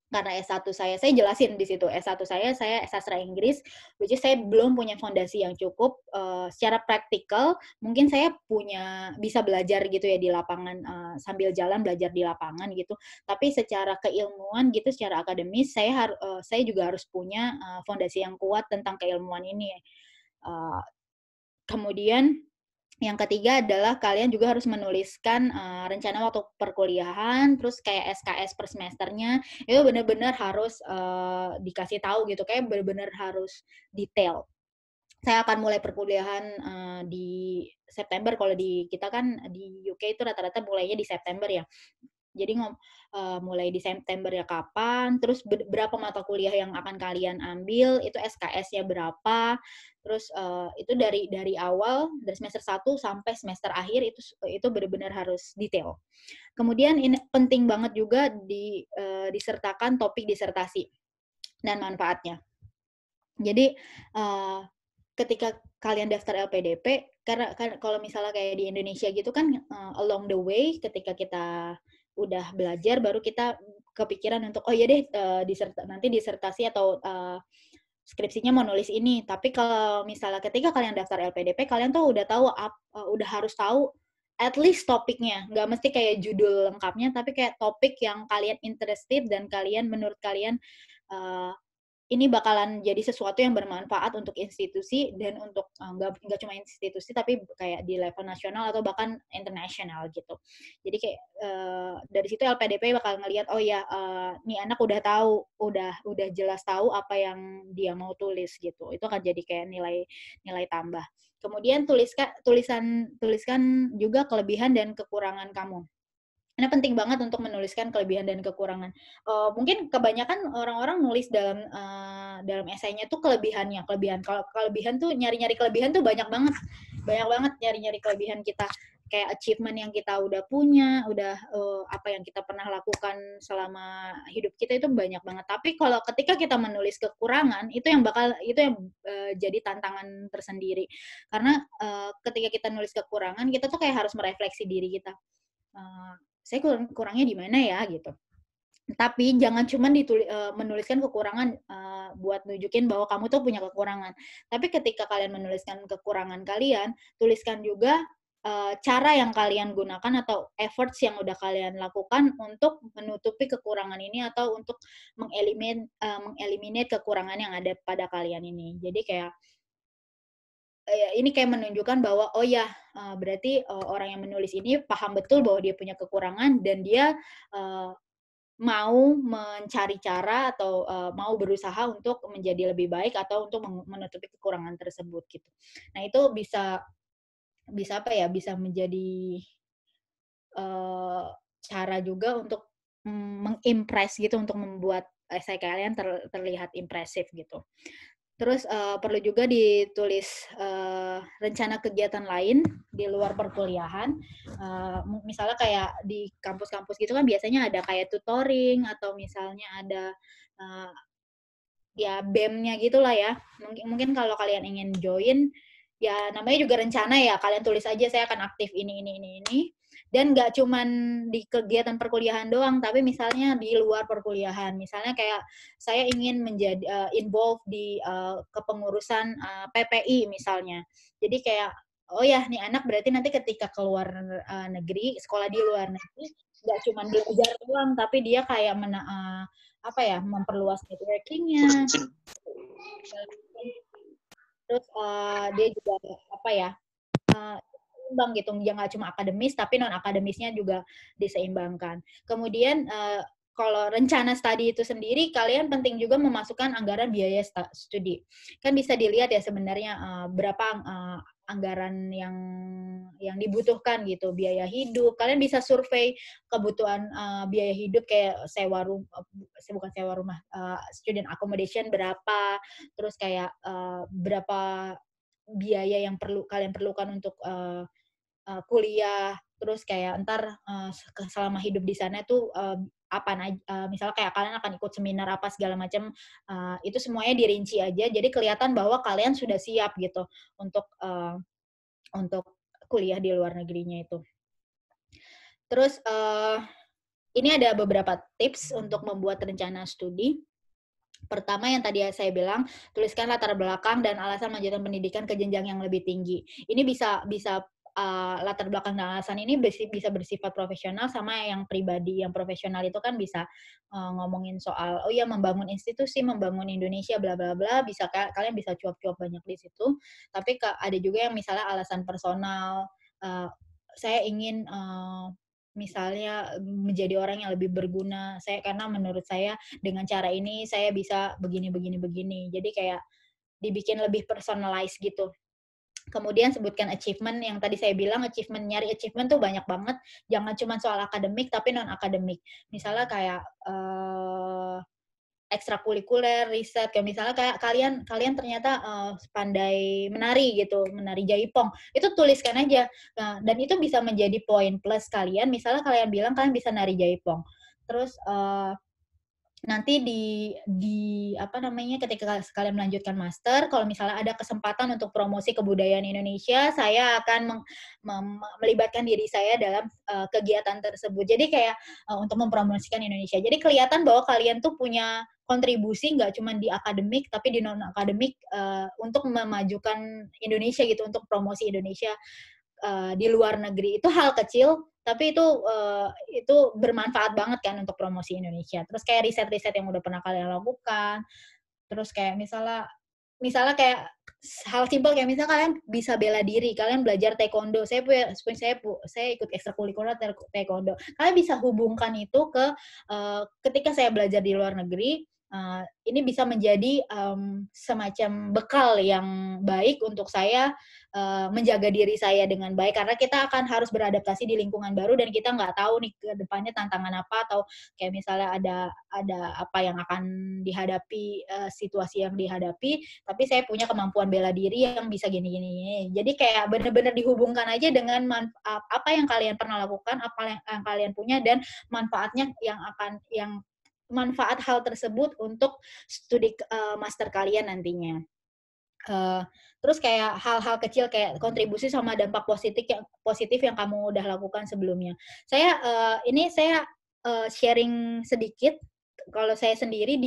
Karena S1 saya jelasin di situ, S1 saya sastra Inggris, which is saya belum punya fondasi yang cukup. Secara praktikal, mungkin saya bisa belajar gitu ya di lapangan, sambil jalan belajar di lapangan gitu. Tapi secara keilmuan gitu, secara akademis, saya juga harus punya fondasi yang kuat tentang keilmuan ini. Kemudian yang ketiga adalah kalian juga harus menuliskan rencana waktu perkuliahan, terus kayak SKS per semesternya, itu benar-benar harus dikasih tahu gitu, kayak benar-benar harus detail. Saya akan mulai perkuliahan di September, kalau di kita kan di UK itu rata-rata mulainya di September ya. Jadi mulai di September ya kapan, terus berapa mata kuliah yang akan kalian ambil, itu SKS-nya berapa, terus itu dari awal, dari semester 1 sampai semester akhir itu benar-benar harus detail. Kemudian ini penting banget juga disertakan topik disertasi dan manfaatnya. Jadi ketika kalian daftar LPDP, karena kalau misalnya kayak di Indonesia gitu kan along the way ketika kita udah belajar baru kita kepikiran untuk oh iya deh nanti disertasi atau skripsinya mau nulis ini. Tapi kalau misalnya ketika kalian daftar LPDP, kalian tuh udah tahu udah harus tahu at least topiknya. Nggak mesti kayak judul lengkapnya, tapi kayak topik yang kalian interested dan menurut kalian ini bakalan jadi sesuatu yang bermanfaat untuk institusi dan untuk nggak cuma institusi tapi kayak di level nasional atau bahkan internasional gitu. Jadi kayak dari situ LPDP bakal ngelihat oh ya nih anak udah tahu, udah jelas tahu apa yang dia mau tulis gitu. Itu akan jadi kayak nilai tambah. Kemudian tuliskan juga kelebihan dan kekurangan kamu. Karena penting banget untuk menuliskan kelebihan dan kekurangan. Mungkin kebanyakan orang-orang nulis dalam esainya tuh kelebihannya. Kalau kelebihan tuh nyari-nyari kelebihan tuh banyak banget nyari-nyari kelebihan kita. Kayak achievement yang kita udah punya, apa yang kita pernah lakukan selama hidup kita itu banyak banget. Tapi kalau ketika kita menulis kekurangan, itu yang jadi tantangan tersendiri. Karena ketika kita nulis kekurangan, kita tuh kayak harus merefleksi diri kita. Saya kurangnya di mana ya gitu. Tapi jangan cuma menuliskan kekurangan buat nunjukin bahwa kamu tuh punya kekurangan. Tapi ketika kalian menuliskan kekurangan kalian, tuliskan juga cara yang kalian gunakan atau efforts yang udah kalian lakukan untuk menutupi kekurangan ini atau untuk mengeliminate kekurangan yang ada pada kalian ini. Jadi kayak ini kayak menunjukkan bahwa oh ya berarti orang yang menulis ini paham betul bahwa dia punya kekurangan dan dia mau mencari cara atau mau berusaha untuk menjadi lebih baik atau untuk menutupi kekurangan tersebut gitu. Nah itu bisa apa ya? Bisa menjadi cara juga untuk mengimpress gitu untuk membuat essay kalian terlihat impresif gitu. Terus perlu juga ditulis rencana kegiatan lain di luar perkuliahan. Misalnya kayak di kampus-kampus gitu kan biasanya ada kayak tutoring atau misalnya ada ya BEM-nya gitulah ya. Mungkin kalau kalian ingin join, ya namanya juga rencana ya. Kalian tulis aja saya akan aktif ini. Dan nggak cuman di kegiatan perkuliahan doang, tapi misalnya di luar perkuliahan. Misalnya kayak saya ingin menjadi involved di kepengurusan PPI misalnya. Jadi kayak oh ya nih anak berarti nanti ketika keluar negeri, sekolah di luar negeri, nggak cuma belajar doang, tapi dia kayak memperluas networking-nya. Terus dia juga seimbang gitu, ya nggak cuma akademis tapi non akademisnya juga diseimbangkan. Kemudian kalau rencana studi itu sendiri, kalian penting juga memasukkan anggaran biaya studi. Kan bisa dilihat ya sebenarnya berapa anggaran yang dibutuhkan gitu, biaya hidup. Kalian bisa survei kebutuhan biaya hidup kayak bukan sewa rumah, student accommodation berapa, terus kayak berapa biaya yang kalian perlukan untuk kuliah, terus kayak ntar selama hidup di sana tuh misalnya kayak kalian akan ikut seminar apa segala macam, itu semuanya dirinci aja, jadi kelihatan bahwa kalian sudah siap gitu untuk kuliah di luar negerinya itu. Terus ini ada beberapa tips untuk membuat rencana studi. Pertama yang tadi saya bilang, tuliskan latar belakang dan alasan melanjutkan pendidikan ke jenjang yang lebih tinggi. Ini bisa latar belakang dan alasan ini bisa bersifat profesional sama yang pribadi. Yang profesional itu kan bisa ngomongin soal oh ya membangun institusi, membangun Indonesia bla bla bla, bisa kalian bisa cuap-cuap banyak di situ. Tapi ada juga yang misalnya alasan personal, saya ingin misalnya menjadi orang yang lebih berguna, karena menurut saya dengan cara ini saya bisa begini. Jadi kayak dibikin lebih personalized gitu. Kemudian sebutkan achievement, yang tadi saya bilang nyari achievement tuh banyak banget, jangan cuma soal akademik tapi non akademik. Misalnya kayak ekstrakurikuler, riset, kayak misalnya kayak kalian ternyata pandai menari gitu, menari jaipong, itu tuliskan aja. Nah, dan itu bisa menjadi poin plus kalian, misalnya kalian bilang kalian bisa nari jaipong. Terus nanti ketika kalian melanjutkan master, kalau misalnya ada kesempatan untuk promosi kebudayaan Indonesia, saya akan melibatkan diri saya dalam kegiatan tersebut. Jadi kayak untuk mempromosikan Indonesia. Jadi kelihatan bahwa kalian tuh punya kontribusi nggak cuma di akademik, tapi di non akademik untuk memajukan Indonesia gitu, untuk promosi Indonesia di luar negeri. Itu hal kecil, tapi itu bermanfaat banget kan untuk promosi Indonesia. Terus kayak riset-riset yang udah pernah kalian lakukan. Terus kayak misalnya kayak hal simpel kayak misalnya kalian bisa bela diri, kalian belajar taekwondo. Saya ikut ekstrakurikuler taekwondo. Kalian bisa hubungkan itu ke ketika saya belajar di luar negeri. Ini bisa menjadi semacam bekal yang baik untuk saya menjaga diri saya dengan baik, karena kita akan harus beradaptasi di lingkungan baru dan kita nggak tahu nih ke depannya tantangan apa, atau kayak misalnya ada apa yang akan dihadapi, situasi yang dihadapi, tapi saya punya kemampuan bela diri yang bisa gini. Jadi kayak benar-benar dihubungkan aja dengan apa yang kalian pernah lakukan, apa yang kalian punya, dan manfaatnya yang manfaat hal tersebut untuk studi master kalian nantinya. Terus kayak hal-hal kecil kayak kontribusi sama dampak positif yang kamu udah lakukan sebelumnya. Saya sharing sedikit. Kalau saya sendiri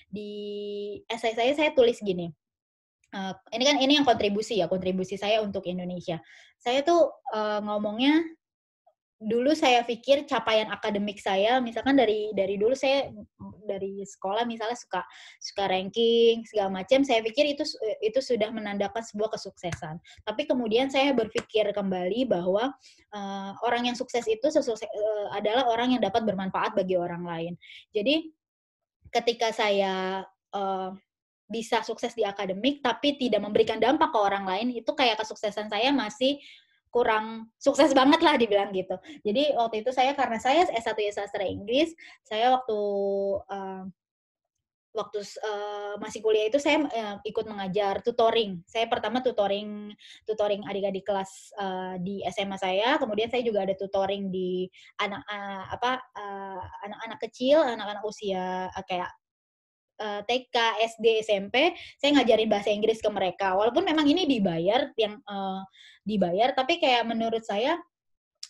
di essay saya tulis gini. ini yang kontribusi saya untuk Indonesia. Saya tuh ngomongnya dulu saya pikir capaian akademik saya, misalkan dari dulu saya dari sekolah misalnya suka ranking segala macam, saya pikir itu sudah menandakan sebuah kesuksesan. Tapi kemudian saya berpikir kembali bahwa orang yang sukses itu adalah orang yang dapat bermanfaat bagi orang lain. Jadi ketika saya bisa sukses di akademik tapi tidak memberikan dampak ke orang lain, itu kayak kesuksesan saya masih kurang sukses banget lah dibilang gitu. Jadi waktu itu karena saya S1 sastra Inggris, saya masih kuliah itu saya ikut mengajar tutoring. Saya pertama tutoring adik-adik kelas di SMA saya, kemudian saya juga ada tutoring di anak-anak kecil, anak-anak usia kayak TK, SD, SMP, saya ngajarin bahasa Inggris ke mereka. Walaupun memang ini dibayar, tapi kayak menurut saya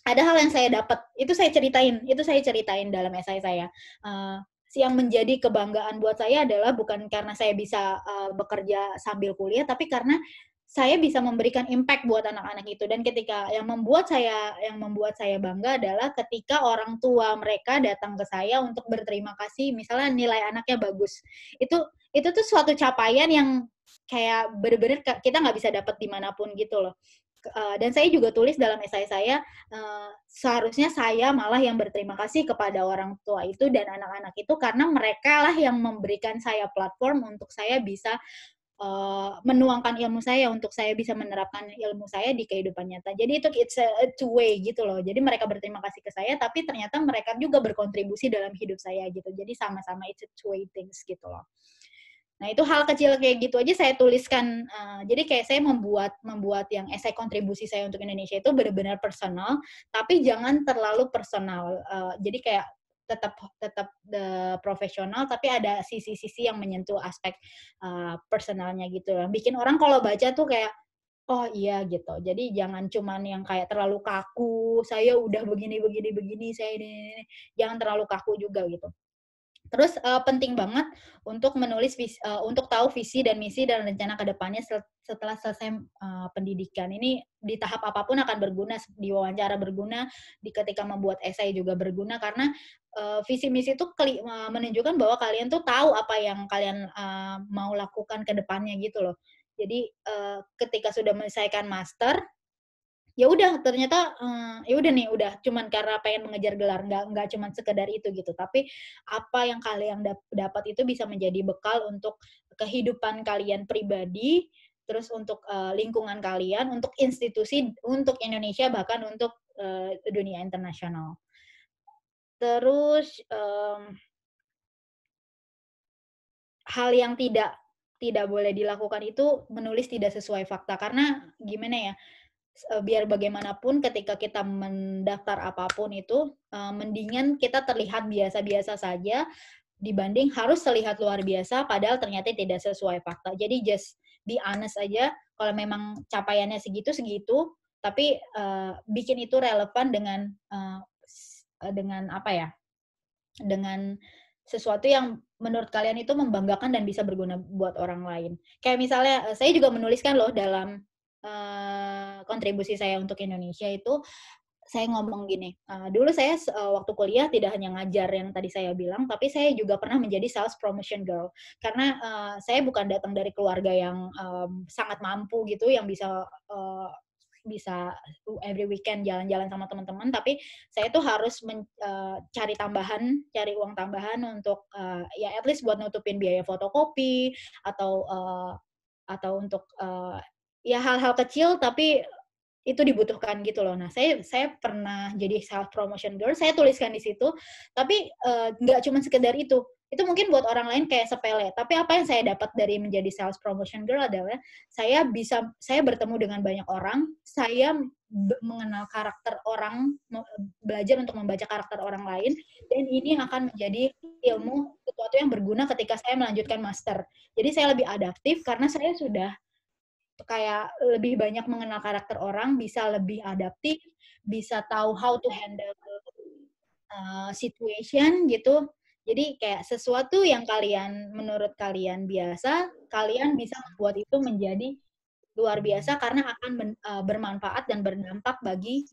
ada hal yang saya dapat. Itu saya ceritain dalam esai saya. Yang menjadi kebanggaan buat saya adalah bukan karena saya bisa bekerja sambil kuliah, tapi karena saya bisa memberikan impact buat anak-anak itu. Dan ketika yang membuat saya bangga adalah ketika orang tua mereka datang ke saya untuk berterima kasih, misalnya nilai anaknya bagus. Itu tuh suatu capaian yang kayak bener-bener kita nggak bisa dapat dimanapun gitu loh. Dan saya juga tulis dalam esai saya, seharusnya saya malah yang berterima kasih kepada orang tua itu dan anak-anak itu, karena mereka lah yang memberikan saya platform untuk saya bisa menuangkan ilmu saya, untuk saya bisa menerapkan ilmu saya di kehidupan nyata. Jadi itu it's a two way gitu loh. Jadi mereka berterima kasih ke saya, tapi ternyata mereka juga berkontribusi dalam hidup saya gitu. Jadi sama-sama it's a two way things gitu loh. Nah, itu hal kecil kayak gitu aja saya tuliskan. Jadi kayak saya membuat yang esai kontribusi saya untuk Indonesia itu benar-benar personal, tapi jangan terlalu personal. Jadi kayak tetap profesional, tapi ada sisi-sisi yang menyentuh aspek personalnya gitu. Bikin orang kalau baca tuh kayak, oh iya gitu. Jadi jangan cuman yang kayak terlalu kaku, saya udah begini, saya ini. Jangan terlalu kaku juga gitu. Terus penting banget untuk menulis untuk tahu visi dan misi dan rencana ke depannya setelah selesai pendidikan. Ini di tahap apapun akan berguna, di wawancara berguna, ketika membuat esai juga berguna, karena visi misi itu menunjukkan bahwa kalian tuh tahu apa yang kalian mau lakukan ke depannya gitu loh. Jadi ketika sudah menyelesaikan master, ya udah ternyata ya udah nih, udah cuman karena pengen mengejar gelar, nggak cuman sekedar itu gitu, tapi apa yang kalian dapat itu bisa menjadi bekal untuk kehidupan kalian pribadi, terus untuk lingkungan kalian, untuk institusi, untuk Indonesia, bahkan untuk dunia internasional. Terus hal yang tidak boleh dilakukan itu menulis tidak sesuai fakta, karena gimana ya, biar bagaimanapun ketika kita mendaftar apapun itu, mendingan kita terlihat biasa-biasa saja dibanding harus terlihat luar biasa padahal ternyata tidak sesuai fakta. Jadi just be honest aja, kalau memang capaiannya segitu, tapi bikin itu relevan dengan apa ya, dengan sesuatu yang menurut kalian itu membanggakan dan bisa berguna buat orang lain. Kayak misalnya, saya juga menuliskan loh dalam kontribusi saya untuk Indonesia itu, saya ngomong gini, dulu saya waktu kuliah tidak hanya ngajar yang tadi saya bilang, tapi saya juga pernah menjadi sales promotion girl. Karena saya bukan datang dari keluarga yang sangat mampu gitu, yang bisa every weekend jalan-jalan sama teman-teman, tapi saya tuh harus cari uang tambahan untuk ya at least buat nutupin biaya fotokopi atau untuk ya hal-hal kecil tapi itu dibutuhkan gitu loh. Nah, saya pernah jadi self promotion girl, saya tuliskan di situ, tapi nggak cuma sekedar itu. Itu mungkin buat orang lain kayak sepele, tapi apa yang saya dapat dari menjadi sales promotion girl adalah saya bertemu dengan banyak orang, saya mengenal karakter orang, belajar untuk membaca karakter orang lain, dan ini akan menjadi ilmu sesuatu yang berguna ketika saya melanjutkan master. Jadi saya lebih adaptif karena saya sudah kayak lebih banyak mengenal karakter orang, bisa lebih adaptif, bisa tahu how to handle situation gitu. Jadi kayak sesuatu yang menurut kalian biasa, kalian bisa membuat itu menjadi luar biasa karena akan bermanfaat dan berdampak bagi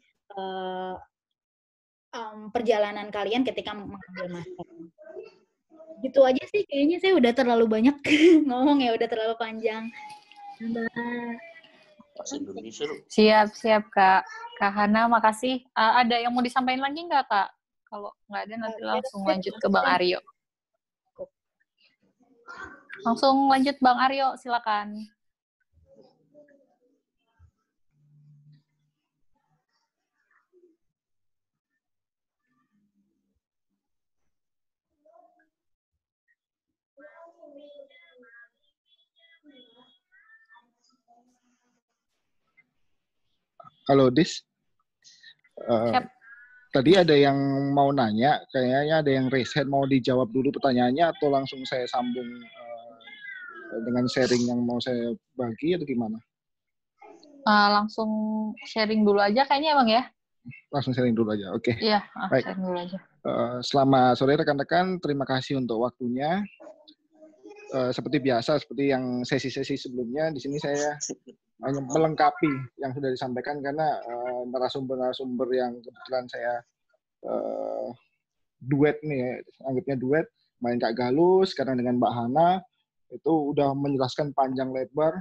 perjalanan kalian ketika mengambil master. Gitu aja sih, kayaknya saya udah terlalu banyak ngomong ya, udah terlalu panjang. Siap Kak. Kak Hana, makasih. Ada yang mau disampaikan lagi nggak Kak? Kalau nggak ada nanti langsung lanjut ke Bang Aryo. Langsung lanjut Bang Aryo, silakan. Halo Dis. Tadi ada yang mau nanya, kayaknya ada yang raise hand, mau dijawab dulu pertanyaannya atau langsung saya sambung dengan sharing yang mau saya bagi atau gimana? Langsung sharing dulu aja kayaknya Bang ya? Langsung sharing dulu aja, oke. Iya, baik. Sharing dulu aja. Selamat sore rekan-rekan, terima kasih untuk waktunya. Seperti biasa, seperti yang sesi-sesi sebelumnya, di sini saya hanya melengkapi yang sudah disampaikan karena narasumber-narasumber yang kebetulan saya duet nih, anggapnya duet, main Kak Galus, sekarang dengan Mbak Hana, itu udah menjelaskan panjang lebar,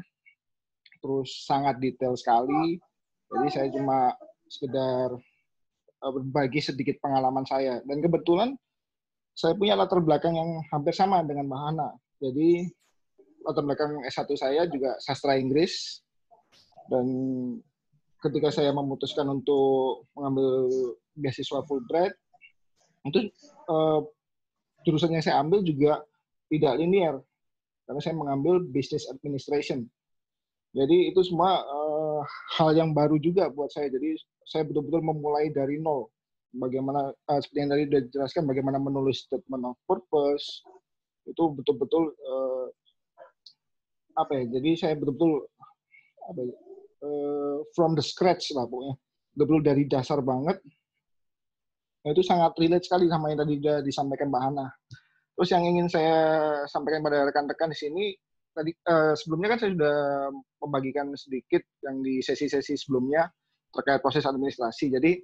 terus sangat detail sekali. Jadi saya cuma sekedar berbagi sedikit pengalaman saya. Dan kebetulan saya punya latar belakang yang hampir sama dengan Mbak Hana. Jadi latar belakang S1 saya juga sastra Inggris. Dan ketika saya memutuskan untuk mengambil beasiswa Fulbright, itu jurusan yang saya ambil juga tidak linear. Karena saya mengambil Business Administration. Jadi itu semua hal yang baru juga buat saya. Jadi saya betul-betul memulai dari nol. Bagaimana seperti yang tadi sudah dijelaskan, bagaimana menulis statement of purpose itu betul-betul jadi saya betul-betul from the scratch lah pokoknya, betul-betul dari dasar banget. Nah, itu sangat relate sekali sama yang tadi sudah disampaikan Mbak Hana. Terus yang ingin saya sampaikan pada rekan-rekan di sini, tadi sebelumnya kan saya sudah membagikan sedikit yang di sesi-sesi sebelumnya terkait proses administrasi. Jadi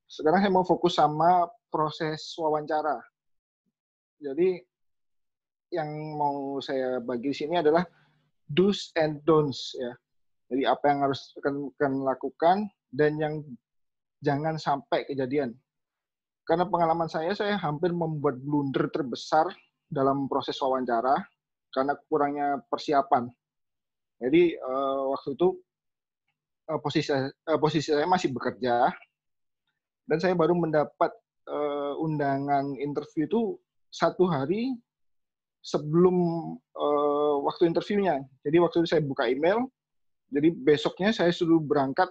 sekarang saya mau fokus sama proses wawancara. Jadi yang mau saya bagi di sini adalah do's and don'ts ya. Jadi apa yang harus rekan lakukan dan yang jangan sampai kejadian. Karena pengalaman saya hampir membuat blunder terbesar dalam proses wawancara karena kurangnya persiapan. Jadi waktu itu posisi saya masih bekerja dan saya baru mendapat undangan interview itu 1 hari sebelum waktu interviewnya. Jadi waktu itu saya buka email, jadi besoknya saya suruh berangkat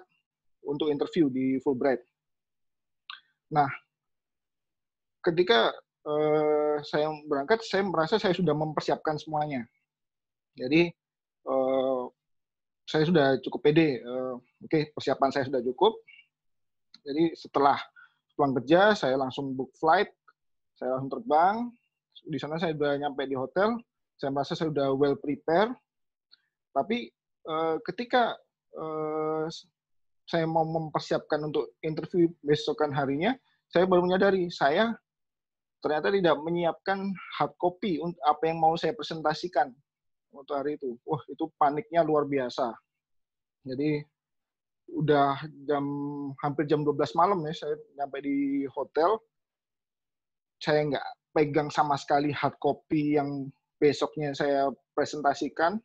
untuk interview di Fulbright. Nah, ketika saya berangkat, saya merasa saya sudah mempersiapkan semuanya. Jadi saya sudah cukup pede. Oke, persiapan saya sudah cukup. Jadi setelah pulang kerja, saya langsung book flight, saya langsung terbang. Di sana saya sudah nyampe di hotel, saya merasa saya sudah well prepare. Tapi ketika saya mau mempersiapkan untuk interview besokan harinya, saya baru menyadari saya ternyata tidak menyiapkan hard copy untuk apa yang mau saya presentasikan untuk hari itu. Wah, itu paniknya luar biasa. Jadi udah hampir jam 12 malam ya, saya nyampe di hotel. Saya nggak pegang sama sekali hard copy yang besoknya saya presentasikan.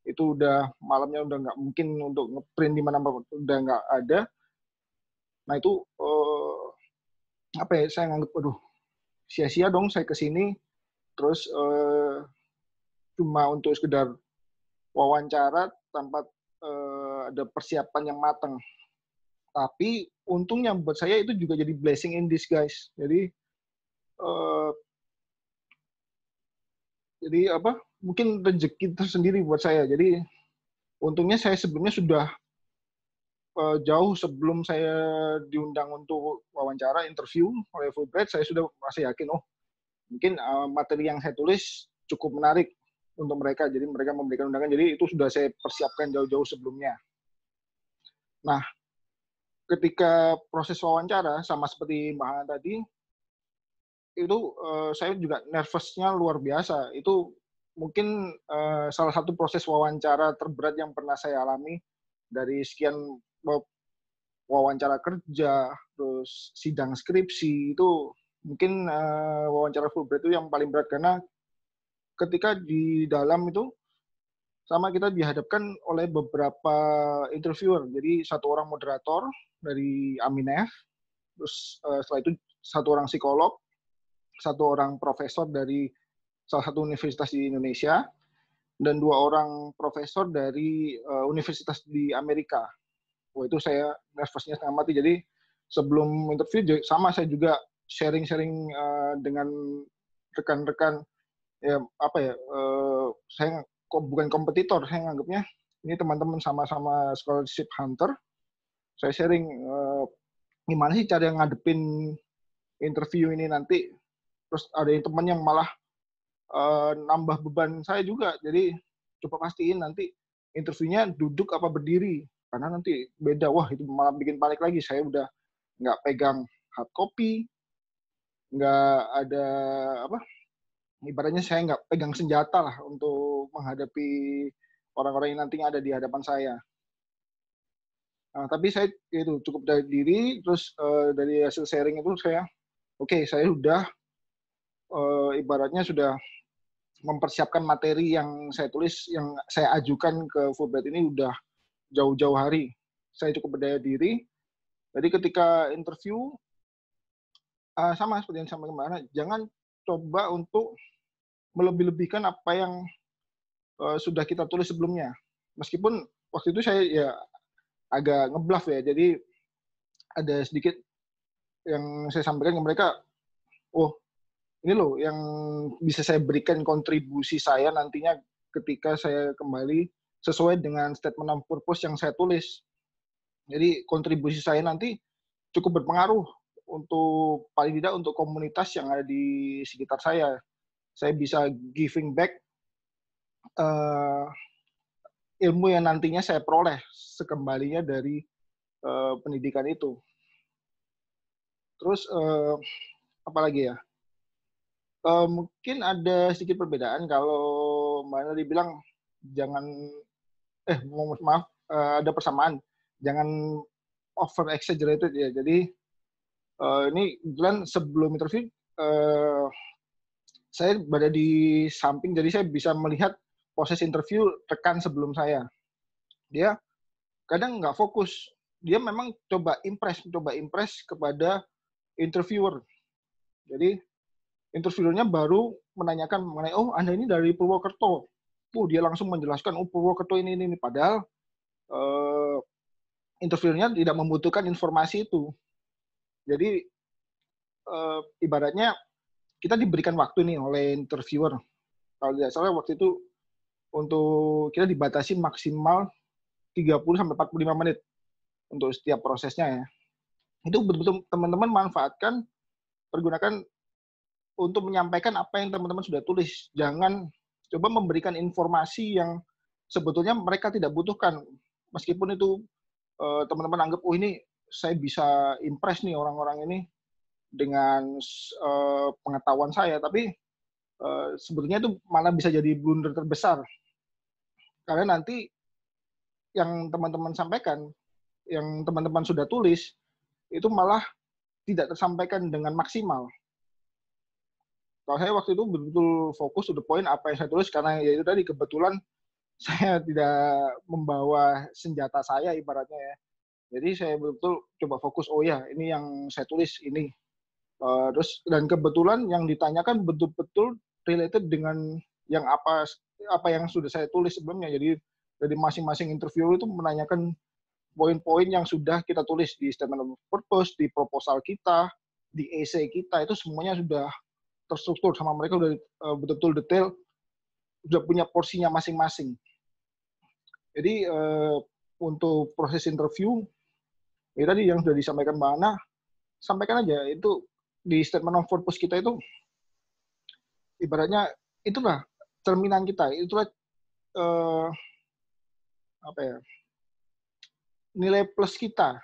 Itu udah malamnya udah nggak mungkin untuk ngeprint di mana udah nggak ada. Nah itu saya nganggap, aduh, sia-sia dong saya kesini terus cuma untuk sekedar wawancara tanpa ada persiapan yang matang. Tapi untungnya buat saya itu juga jadi blessing in disguise. Jadi mungkin rezeki tersendiri buat saya. Jadi untungnya saya sebelumnya sudah jauh sebelum saya diundang untuk wawancara interview oleh Fulbright, saya sudah merasa yakin, mungkin materi yang saya tulis cukup menarik. untuk mereka. Jadi mereka memberikan undangan. Jadi itu sudah saya persiapkan jauh-jauh sebelumnya. Nah, ketika proses wawancara sama seperti Mbak Hana tadi, itu saya juga nervousnya luar biasa. Itu mungkin salah satu proses wawancara terberat yang pernah saya alami dari sekian wawancara kerja, terus sidang skripsi, itu mungkin wawancara Fulbright itu yang paling berat karena ketika di dalam itu sama kita dihadapkan oleh beberapa interviewer. Jadi satu orang moderator dari Aminef, terus setelah itu satu orang psikolog, satu orang profesor dari salah satu universitas di Indonesia, dan 2 orang profesor dari universitas di Amerika. Wah, itu saya nervousnya setengah mati. Jadi sebelum interview sama saya juga sharing-sharing dengan rekan-rekan, ya apa ya, saya kok bukan kompetitor, saya nganggapnya ini teman-teman sama-sama scholarship hunter. Saya sharing gimana sih cara ngadepin interview ini nanti. Terus ada teman yang malah nambah beban saya juga. Jadi coba pastiin nanti interviewnya duduk apa berdiri. Karena nanti beda. Wah, itu malah bikin panik lagi. Saya udah nggak pegang hard copy, nggak ada apa, ibaratnya saya nggak pegang senjata lah untuk menghadapi orang-orang yang nantinya ada di hadapan saya. Nah, tapi saya itu cukup dari diri. Terus dari hasil sharing itu saya, saya udah ibaratnya sudah mempersiapkan materi yang saya tulis, yang saya ajukan ke Fulbright ini udah jauh-jauh hari. Saya cukup berdaya diri. Jadi ketika interview, sama seperti yang disampaikan Mbak Ana, jangan coba untuk melebih-lebihkan apa yang sudah kita tulis sebelumnya. Meskipun waktu itu saya ya agak ngebluff ya, jadi ada sedikit yang saya sampaikan ke mereka, oh ini loh yang bisa saya berikan kontribusi saya nantinya ketika saya kembali sesuai dengan statement of purpose yang saya tulis. Jadi kontribusi saya nanti cukup berpengaruh untuk paling tidak untuk komunitas yang ada di sekitar saya. Saya bisa giving back ilmu yang nantinya saya peroleh sekembalinya dari pendidikan itu. Terus apa lagi ya? Mungkin ada sedikit perbedaan kalau Mbak Ana dibilang jangan maaf, ada persamaan, jangan over exaggerated ya. Jadi ini kebetulan sebelum interview saya berada di samping, jadi saya bisa melihat proses interview rekan sebelum saya. Dia kadang nggak fokus, dia memang coba impress kepada interviewer. Jadi interviewernya baru menanyakan mengenai, oh Anda ini dari Purwokerto. Dia langsung menjelaskan, oh Purwokerto ini. Padahal interviewernya tidak membutuhkan informasi itu. Jadi ibaratnya kita diberikan waktu nih oleh interviewer. Kalau tidak salah waktu itu untuk kita dibatasi maksimal 30-45 menit untuk setiap prosesnya ya. Itu betul-betul teman-teman manfaatkan, pergunakan untuk menyampaikan apa yang teman-teman sudah tulis. Jangan coba memberikan informasi yang sebetulnya mereka tidak butuhkan. Meskipun itu teman-teman anggap, oh ini saya bisa impress nih orang-orang ini dengan pengetahuan saya, tapi sebetulnya itu malah bisa jadi blunder terbesar. Karena nanti yang teman-teman sampaikan, yang teman-teman sudah tulis, itu malah tidak tersampaikan dengan maksimal. Kalau saya waktu itu betul-betul fokus to the point apa yang saya tulis, karena ya itu tadi kebetulan saya tidak membawa senjata saya ibaratnya ya. Jadi saya betul-betul coba fokus, oh ya ini yang saya tulis ini. Terus dan kebetulan yang ditanyakan betul-betul related dengan yang apa yang sudah saya tulis sebelumnya. Jadi dari masing-masing interview itu menanyakan poin-poin yang sudah kita tulis di statement of purpose, di proposal kita, di essay kita, itu semuanya sudah terstruktur sama mereka, udah betul-betul detail, sudah punya porsinya masing-masing. Jadi untuk proses interview, ya tadi yang sudah disampaikan Mbak Ana, sampaikan aja itu di statement of purpose kita itu, ibaratnya itulah cerminan kita, itulah apa ya, nilai plus kita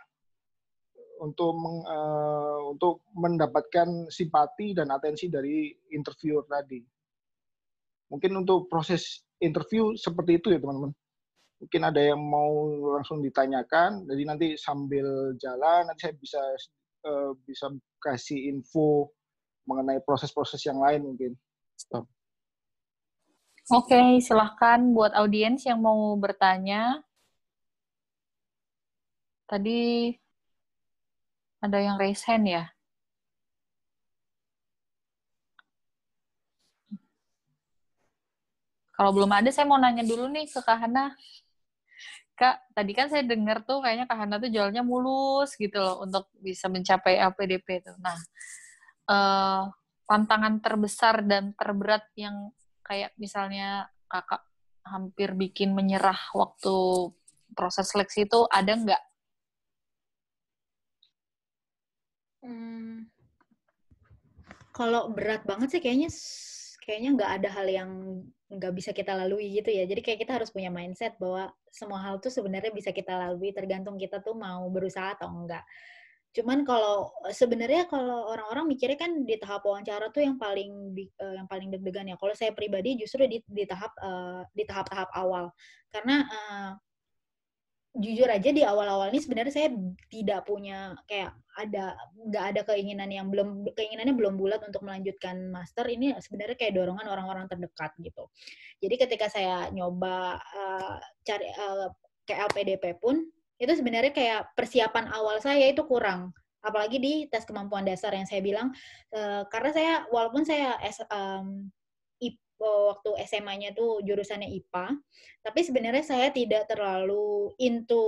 untuk mendapatkan simpati dan atensi dari interviewer tadi. Mungkin untuk proses interview seperti itu ya teman-teman. Mungkin ada yang mau langsung ditanyakan, jadi nanti sambil jalan nanti saya bisa kasih info mengenai proses-proses yang lain mungkin. Stop. Oke, silahkan buat audiens yang mau bertanya. Tadi ada yang raise hand ya? Kalau belum ada, saya mau nanya dulu nih ke Kak Hana. Kak, tadi kan saya dengar tuh kayaknya Kak Hana tuh jualnya mulus gitu loh untuk bisa mencapai LPDP tuh. Nah, tantangan terbesar dan terberat yang kayak misalnya Kakak hampir bikin menyerah waktu proses seleksi itu ada nggak? Kalau berat banget sih kayaknya nggak ada hal yang nggak bisa kita lalui gitu ya. Jadi kayak kita harus punya mindset bahwa semua hal tuh sebenarnya bisa kita lalui, tergantung kita tuh mau berusaha atau enggak. Cuman sebenarnya kalau orang-orang mikirnya kan di tahap wawancara tuh yang paling deg-degan ya. Kalau saya pribadi justru di tahap-tahap awal. Karena jujur aja di awal-awal ini sebenarnya saya tidak punya nggak ada keinginannya belum bulat untuk melanjutkan master. Ini sebenarnya kayak dorongan orang-orang terdekat gitu. Jadi ketika saya nyoba cari ke LPDP pun itu sebenarnya kayak persiapan awal saya itu kurang, apalagi di tes kemampuan dasar yang saya bilang, karena walaupun saya waktu SMA-nya tuh jurusannya IPA, tapi sebenarnya saya tidak terlalu into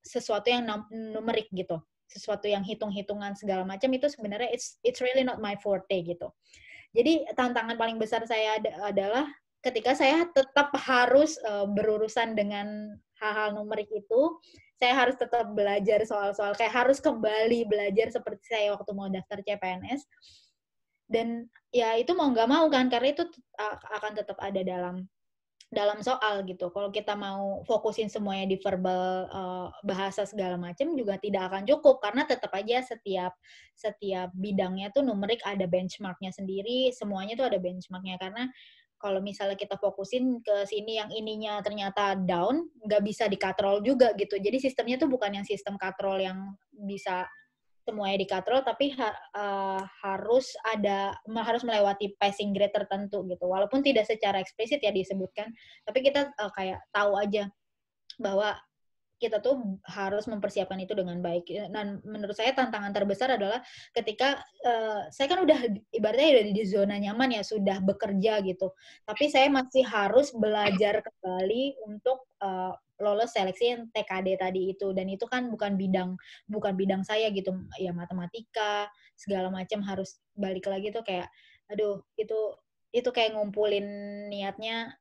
sesuatu yang numerik gitu, sesuatu yang hitung-hitungan segala macam, itu sebenarnya it's really not my forte gitu. Jadi tantangan paling besar saya adalah ketika saya tetap harus berurusan dengan hal-hal numerik itu, saya harus tetap belajar soal-soal, kayak harus kembali belajar seperti saya waktu mau daftar CPNS. Dan ya itu mau nggak mau kan, karena itu akan tetap ada dalam soal gitu. Kalau kita mau fokusin semuanya di verbal, bahasa segala macam juga tidak akan cukup, karena tetap aja setiap bidangnya tuh numerik ada benchmarknya sendiri, semuanya tuh ada benchmarknya. Karena kalau misalnya kita fokusin ke sini yang ininya ternyata down, nggak bisa dikatrol juga gitu. Jadi sistemnya tuh bukan yang sistem katrol yang bisa semuanya dikatrol, tapi harus melewati passing grade tertentu gitu. Walaupun tidak secara eksplisit ya disebutkan, tapi kita kayak tahu aja bahwa kita tuh harus mempersiapkan itu dengan baik. Dan menurut saya tantangan terbesar adalah ketika saya kan ibaratnya udah di zona nyaman ya, sudah bekerja gitu. Tapi saya masih harus belajar kembali untuk lolos seleksi yang TKD tadi itu. Dan itu kan bukan bidang saya gitu. Ya matematika, segala macam harus balik lagi tuh kayak, aduh, itu kayak ngumpulin niatnya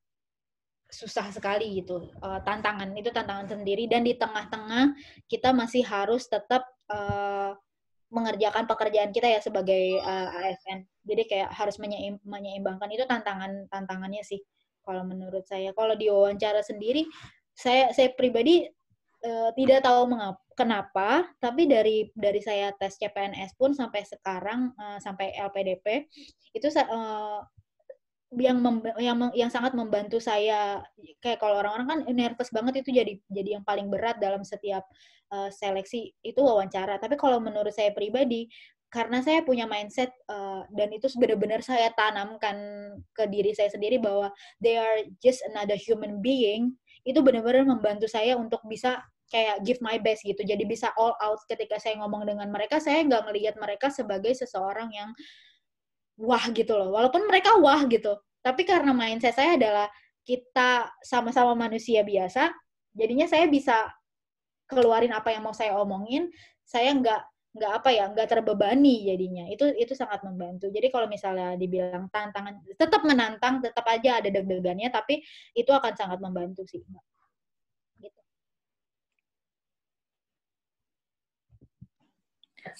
susah sekali gitu. Tantangan sendiri, dan di tengah-tengah kita masih harus tetap mengerjakan pekerjaan kita ya sebagai ASN. Jadi kayak harus menyeimbangkan, itu tantangannya sih kalau menurut saya. Kalau di wawancara sendiri, saya pribadi tidak tahu kenapa, tapi dari saya tes CPNS pun sampai sekarang, sampai LPDP itu yang sangat membantu saya, kayak kalau orang-orang kan nervous banget, itu jadi yang paling berat dalam setiap seleksi itu wawancara. Tapi kalau menurut saya pribadi, karena saya punya mindset dan itu benar-benar saya tanamkan ke diri saya sendiri bahwa they are just another human being, itu benar-benar membantu saya untuk bisa kayak give my best gitu. Jadi bisa all out ketika saya ngomong dengan mereka, saya nggak ngelihat mereka sebagai seseorang yang wah gitu loh. Walaupun mereka wah gitu, tapi karena mindset saya adalah kita sama-sama manusia biasa, jadinya saya bisa keluarin apa yang mau saya omongin, saya nggak terbebani jadinya. Itu sangat membantu. Jadi kalau misalnya dibilang tantangan, tetap menantang, tetap aja ada deg-degannya, tapi itu akan sangat membantu sih, Mbak. Gitu.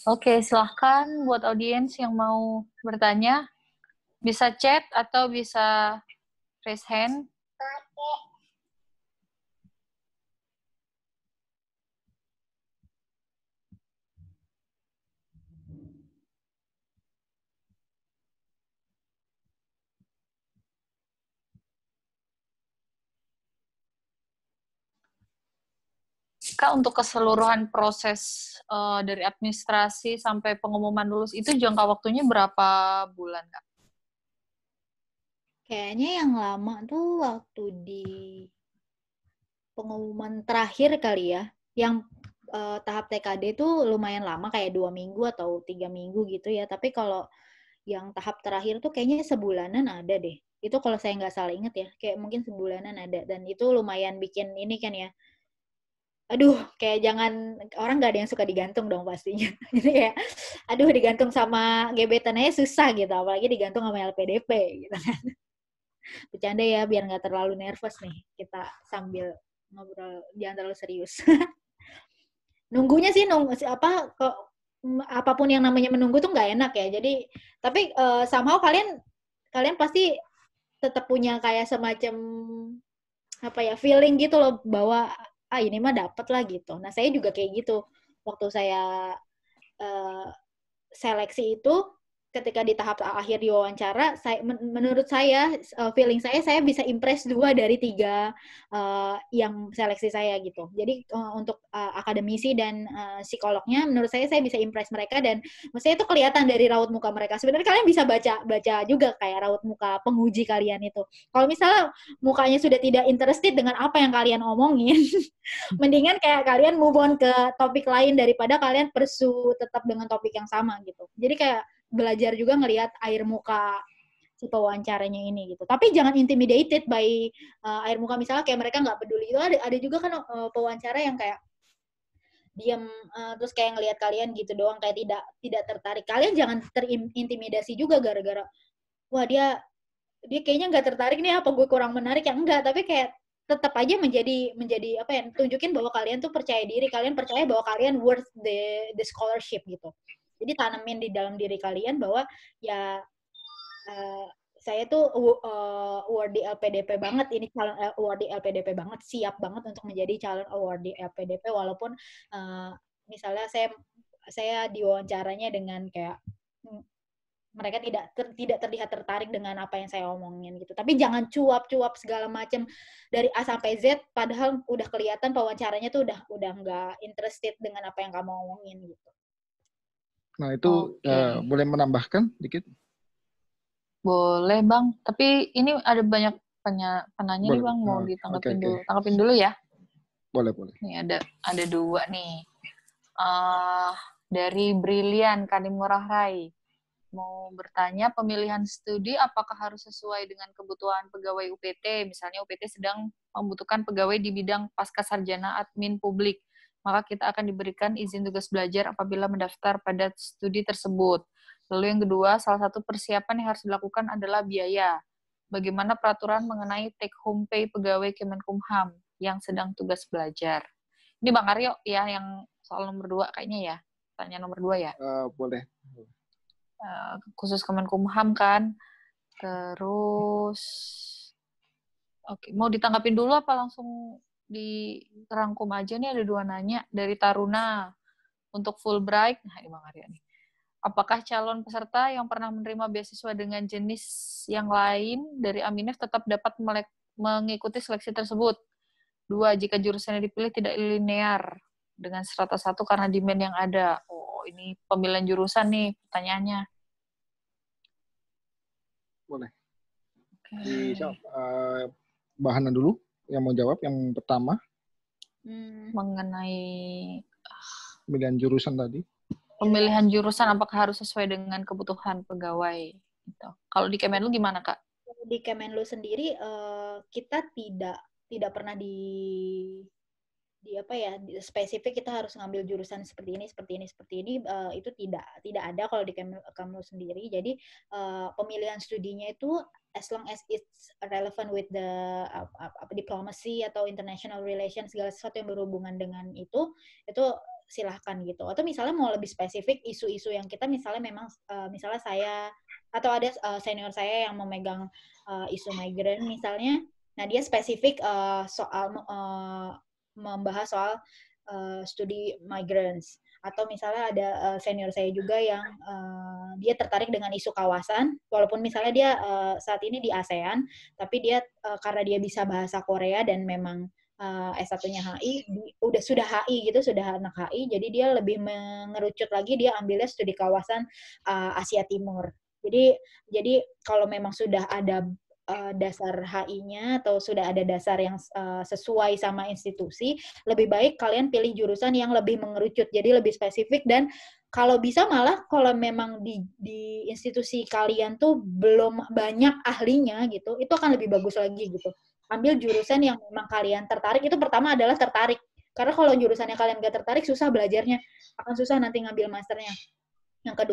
Oke, silahkan buat audiens yang mau bertanya, bisa chat atau bisa raise hand. Kak, untuk keseluruhan proses dari administrasi sampai pengumuman lulus itu jangka waktunya berapa bulan, Kak? Kayaknya yang lama tuh waktu di pengumuman terakhir kali ya. Yang tahap TKD tuh lumayan lama, kayak 2 minggu atau 3 minggu gitu ya. Tapi kalau yang tahap terakhir tuh kayaknya sebulanan ada deh. Itu kalau saya nggak salah inget ya, kayak mungkin sebulanan ada. Dan itu lumayan bikin ini kan ya, aduh, kayak jangan, orang nggak ada yang suka digantung dong pastinya. Jadi kayak, aduh, digantung sama gebetan aja susah gitu, apalagi digantung sama LPDP gitu kan. Bercanda ya, biar nggak terlalu nervous nih, kita sambil ngobrol, jangan terlalu serius. Nunggunya sih, apapun yang namanya menunggu tuh nggak enak ya. Jadi, tapi somehow kalian pasti tetap punya kayak semacam apa ya, feeling gitu loh, bahwa ini mah dapet lah gitu. Nah, saya juga kayak gitu. Waktu saya seleksi itu, ketika di tahap akhir diwawancara, menurut saya, feeling saya bisa impress 2 dari 3 yang seleksi saya gitu. Jadi untuk akademisi dan psikolognya, menurut saya bisa impress mereka, dan maksudnya itu kelihatan dari raut muka mereka. Sebenarnya kalian bisa baca juga kayak raut muka penguji kalian itu. Kalau misalnya mukanya sudah tidak interested dengan apa yang kalian omongin, mendingan kayak kalian move on ke topik lain daripada kalian pursue tetap dengan topik yang sama gitu. Jadi kayak belajar juga ngelihat air muka si pewawancaranya ini gitu. Tapi jangan intimidated by air muka, misalnya kayak mereka nggak peduli. Itu ada juga kan pewawancara yang kayak diam, terus kayak ngelihat kalian gitu doang, kayak tidak tertarik. Kalian jangan terintimidasi juga gara-gara wah dia kayaknya nggak tertarik nih, apa gue kurang menarik, ya enggak, tapi kayak tetap aja menjadi apa ya, tunjukin bahwa kalian tuh percaya diri, kalian percaya bahwa kalian worth the scholarship gitu. Jadi tanemin di dalam diri kalian bahwa ya saya tuh awardee LPDP banget, ini calon awardee LPDP banget, siap banget untuk menjadi calon awardee LPDP, walaupun misalnya saya diwawancaranya dengan kayak mereka tidak terlihat tertarik dengan apa yang saya omongin gitu. Tapi jangan cuap-cuap segala macam dari A sampai Z, padahal udah kelihatan pewawancaranya tuh udah nggak interested dengan apa yang kamu omongin gitu. Nah, itu boleh menambahkan dikit? Boleh, Bang. Tapi ini ada banyak penanya nih, Bang. Mau ditanggapin dulu. Tanggapin dulu ya. Boleh. Nih ada 2 nih. Dari Brilian Kanimurah Rai. Mau bertanya, pemilihan studi apakah harus sesuai dengan kebutuhan pegawai UPT? Misalnya UPT sedang membutuhkan pegawai di bidang pascasarjana admin publik, maka kita akan diberikan izin tugas belajar apabila mendaftar pada studi tersebut. Lalu yang kedua, salah satu persiapan yang harus dilakukan adalah biaya. Bagaimana peraturan mengenai take home pay pegawai Kemenkumham yang sedang tugas belajar? Ini Bang Aryo ya, yang soal nomor 2 kayaknya ya. Tanya nomor 2 ya. Boleh. Khusus Kemenkumham kan. Terus, oke, mau ditanggapin dulu apa langsung dirangkum aja nih? Ada 2 nanya dari Taruna. Untuk Fulbright, nah ini Bang Arya nih. Apakah calon peserta yang pernah menerima beasiswa dengan jenis yang lain dari Aminef tetap dapat mengikuti seleksi tersebut? 2, jika jurusan yang dipilih tidak linear dengan strata 1 karena demand yang ada. Oh, ini pemilihan jurusan nih pertanyaannya. Boleh. Okay. Mbak Hana dulu yang mau jawab yang pertama. Mengenai pemilihan jurusan tadi. Pemilihan jurusan apakah harus sesuai dengan kebutuhan pegawai? Gitu. Kalau di Kemenlu gimana, Kak? Di Kemenlu sendiri kita tidak pernah di apa ya, spesifik kita harus ngambil jurusan seperti ini itu tidak ada kalau di Kemenlu sendiri. Jadi pemilihan studinya itu as long as it's relevant with the diplomacy atau international relations, segala sesuatu yang berhubungan dengan itu silahkan gitu. Atau misalnya mau lebih spesifik isu-isu yang kita misalnya memang misalnya saya atau ada senior saya yang memegang isu migran misalnya, nah dia spesifik soal membahas soal studi migrants. Atau misalnya ada senior saya juga yang dia tertarik dengan isu kawasan, walaupun misalnya dia saat ini di ASEAN, tapi dia karena dia bisa bahasa Korea dan memang S1-nya HI, sudah HI gitu, sudah anak HI, jadi dia lebih mengerucut lagi, dia ambilnya studi kawasan Asia Timur. Jadi kalau memang sudah ada dasar HI-nya atau sudah ada dasar yang sesuai sama institusi, lebih baik kalian pilih jurusan yang lebih mengerucut, jadi lebih spesifik. Dan kalau bisa malah kalau memang di institusi kalian tuh belum banyak ahlinya gitu, itu akan lebih bagus lagi gitu. Ambil jurusan yang memang kalian tertarik, itu pertama adalah tertarik. Karena kalau jurusannya kalian gak tertarik, susah belajarnya, akan susah nanti ngambil masternya. Yang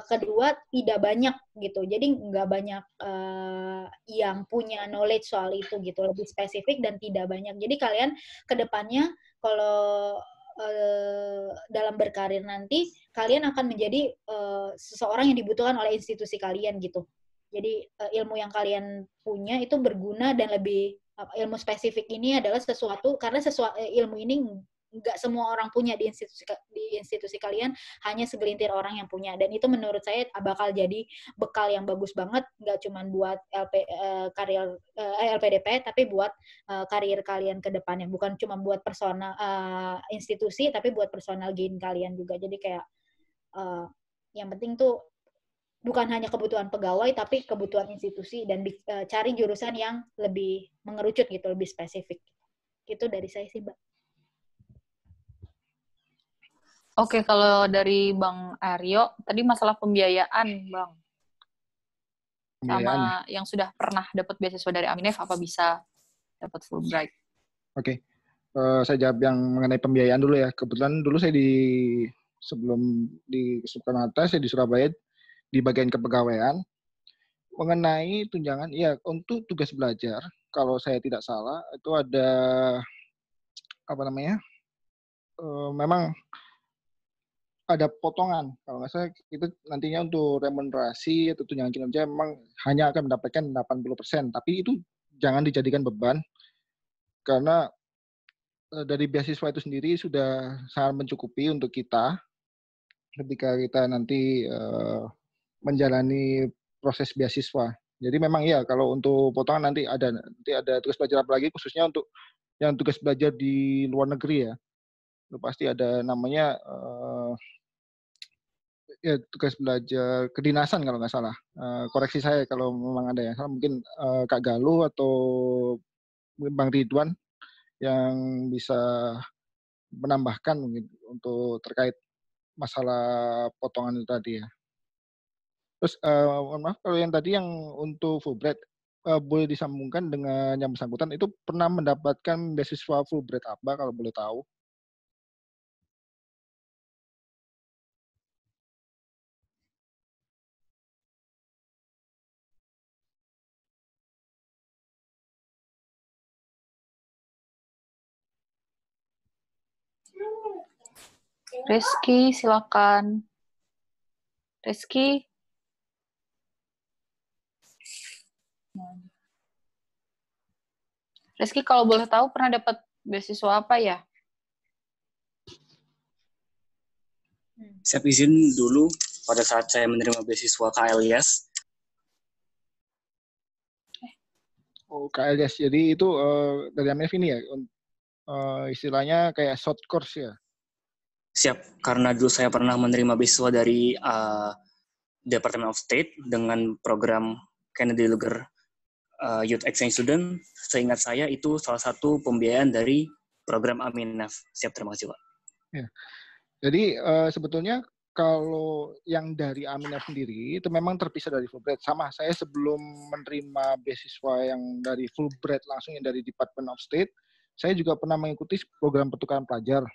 kedua tidak banyak gitu, jadi nggak banyak yang punya knowledge soal itu gitu, lebih spesifik dan tidak banyak. Jadi kalian kedepannya kalau dalam berkarir nanti kalian akan menjadi seseorang yang dibutuhkan oleh institusi kalian gitu. Jadi ilmu yang kalian punya itu berguna dan lebih ilmu spesifik ini adalah sesuatu karena ilmu ini nggak semua orang punya di institusi kalian, hanya segelintir orang yang punya. Dan itu menurut saya bakal jadi bekal yang bagus banget, nggak cuma buat LPDP, tapi buat karir kalian ke depannya. Bukan cuma buat personal institusi, tapi buat personal gain kalian juga. Jadi kayak yang penting tuh bukan hanya kebutuhan pegawai, tapi kebutuhan institusi, dan cari jurusan yang lebih mengerucut gitu, lebih spesifik. Itu dari saya sih, Mbak. Oke, kalau dari Bang Aryo, tadi masalah pembiayaan, Bang. Sama yang sudah pernah dapat beasiswa dari Aminef, apa bisa dapat Fulbright? Oke. Saya jawab yang mengenai pembiayaan dulu ya. Kebetulan dulu saya sebelum di Soekarno-Hatta, saya di Surabaya, di bagian kepegawaian. Mengenai tunjangan, ya untuk tugas belajar, kalau saya tidak salah, itu ada, memang ada potongan. Kalau nggak salah, itu nantinya untuk remunerasi atau tunjangan kinerja memang hanya akan mendapatkan 80%. Tapi itu jangan dijadikan beban, karena dari beasiswa itu sendiri sudah sangat mencukupi untuk kita ketika kita nanti menjalani proses beasiswa. Jadi memang ya kalau untuk potongan nanti ada tugas belajar, apalagi khususnya untuk yang tugas belajar di luar negeri ya. Itu pasti ada namanya ya tugas belajar kedinasan kalau nggak salah. Koreksi saya kalau memang ada yang salah, mungkin Kak Galuh atau Bang Ridwan yang bisa menambahkan mungkin untuk terkait masalah potongan itu tadi ya. Terus mohon maaf, kalau yang tadi yang untuk Fulbright, boleh disambungkan dengan yang bersangkutan itu pernah mendapatkan beasiswa Fulbright apa kalau boleh tahu? Rizky, silakan. Rizky. Rizky, kalau boleh tahu pernah dapat beasiswa apa ya? Saya izin dulu pada saat saya menerima beasiswa KLIS. Oh, KLIS. Jadi itu dari Aminef ini ya, istilahnya kayak short course ya? Siap, karena dulu saya pernah menerima beasiswa dari Department of State dengan program Kennedy Luger Youth Exchange Student. Seingat saya itu salah satu pembiayaan dari program Aminef. Siap, terima kasih Pak. Ya. Jadi sebetulnya kalau yang dari Aminef sendiri itu memang terpisah dari Fulbright. Sama, saya sebelum menerima beasiswa yang dari Fulbright langsung yang dari Department of State, saya juga pernah mengikuti program pertukaran pelajar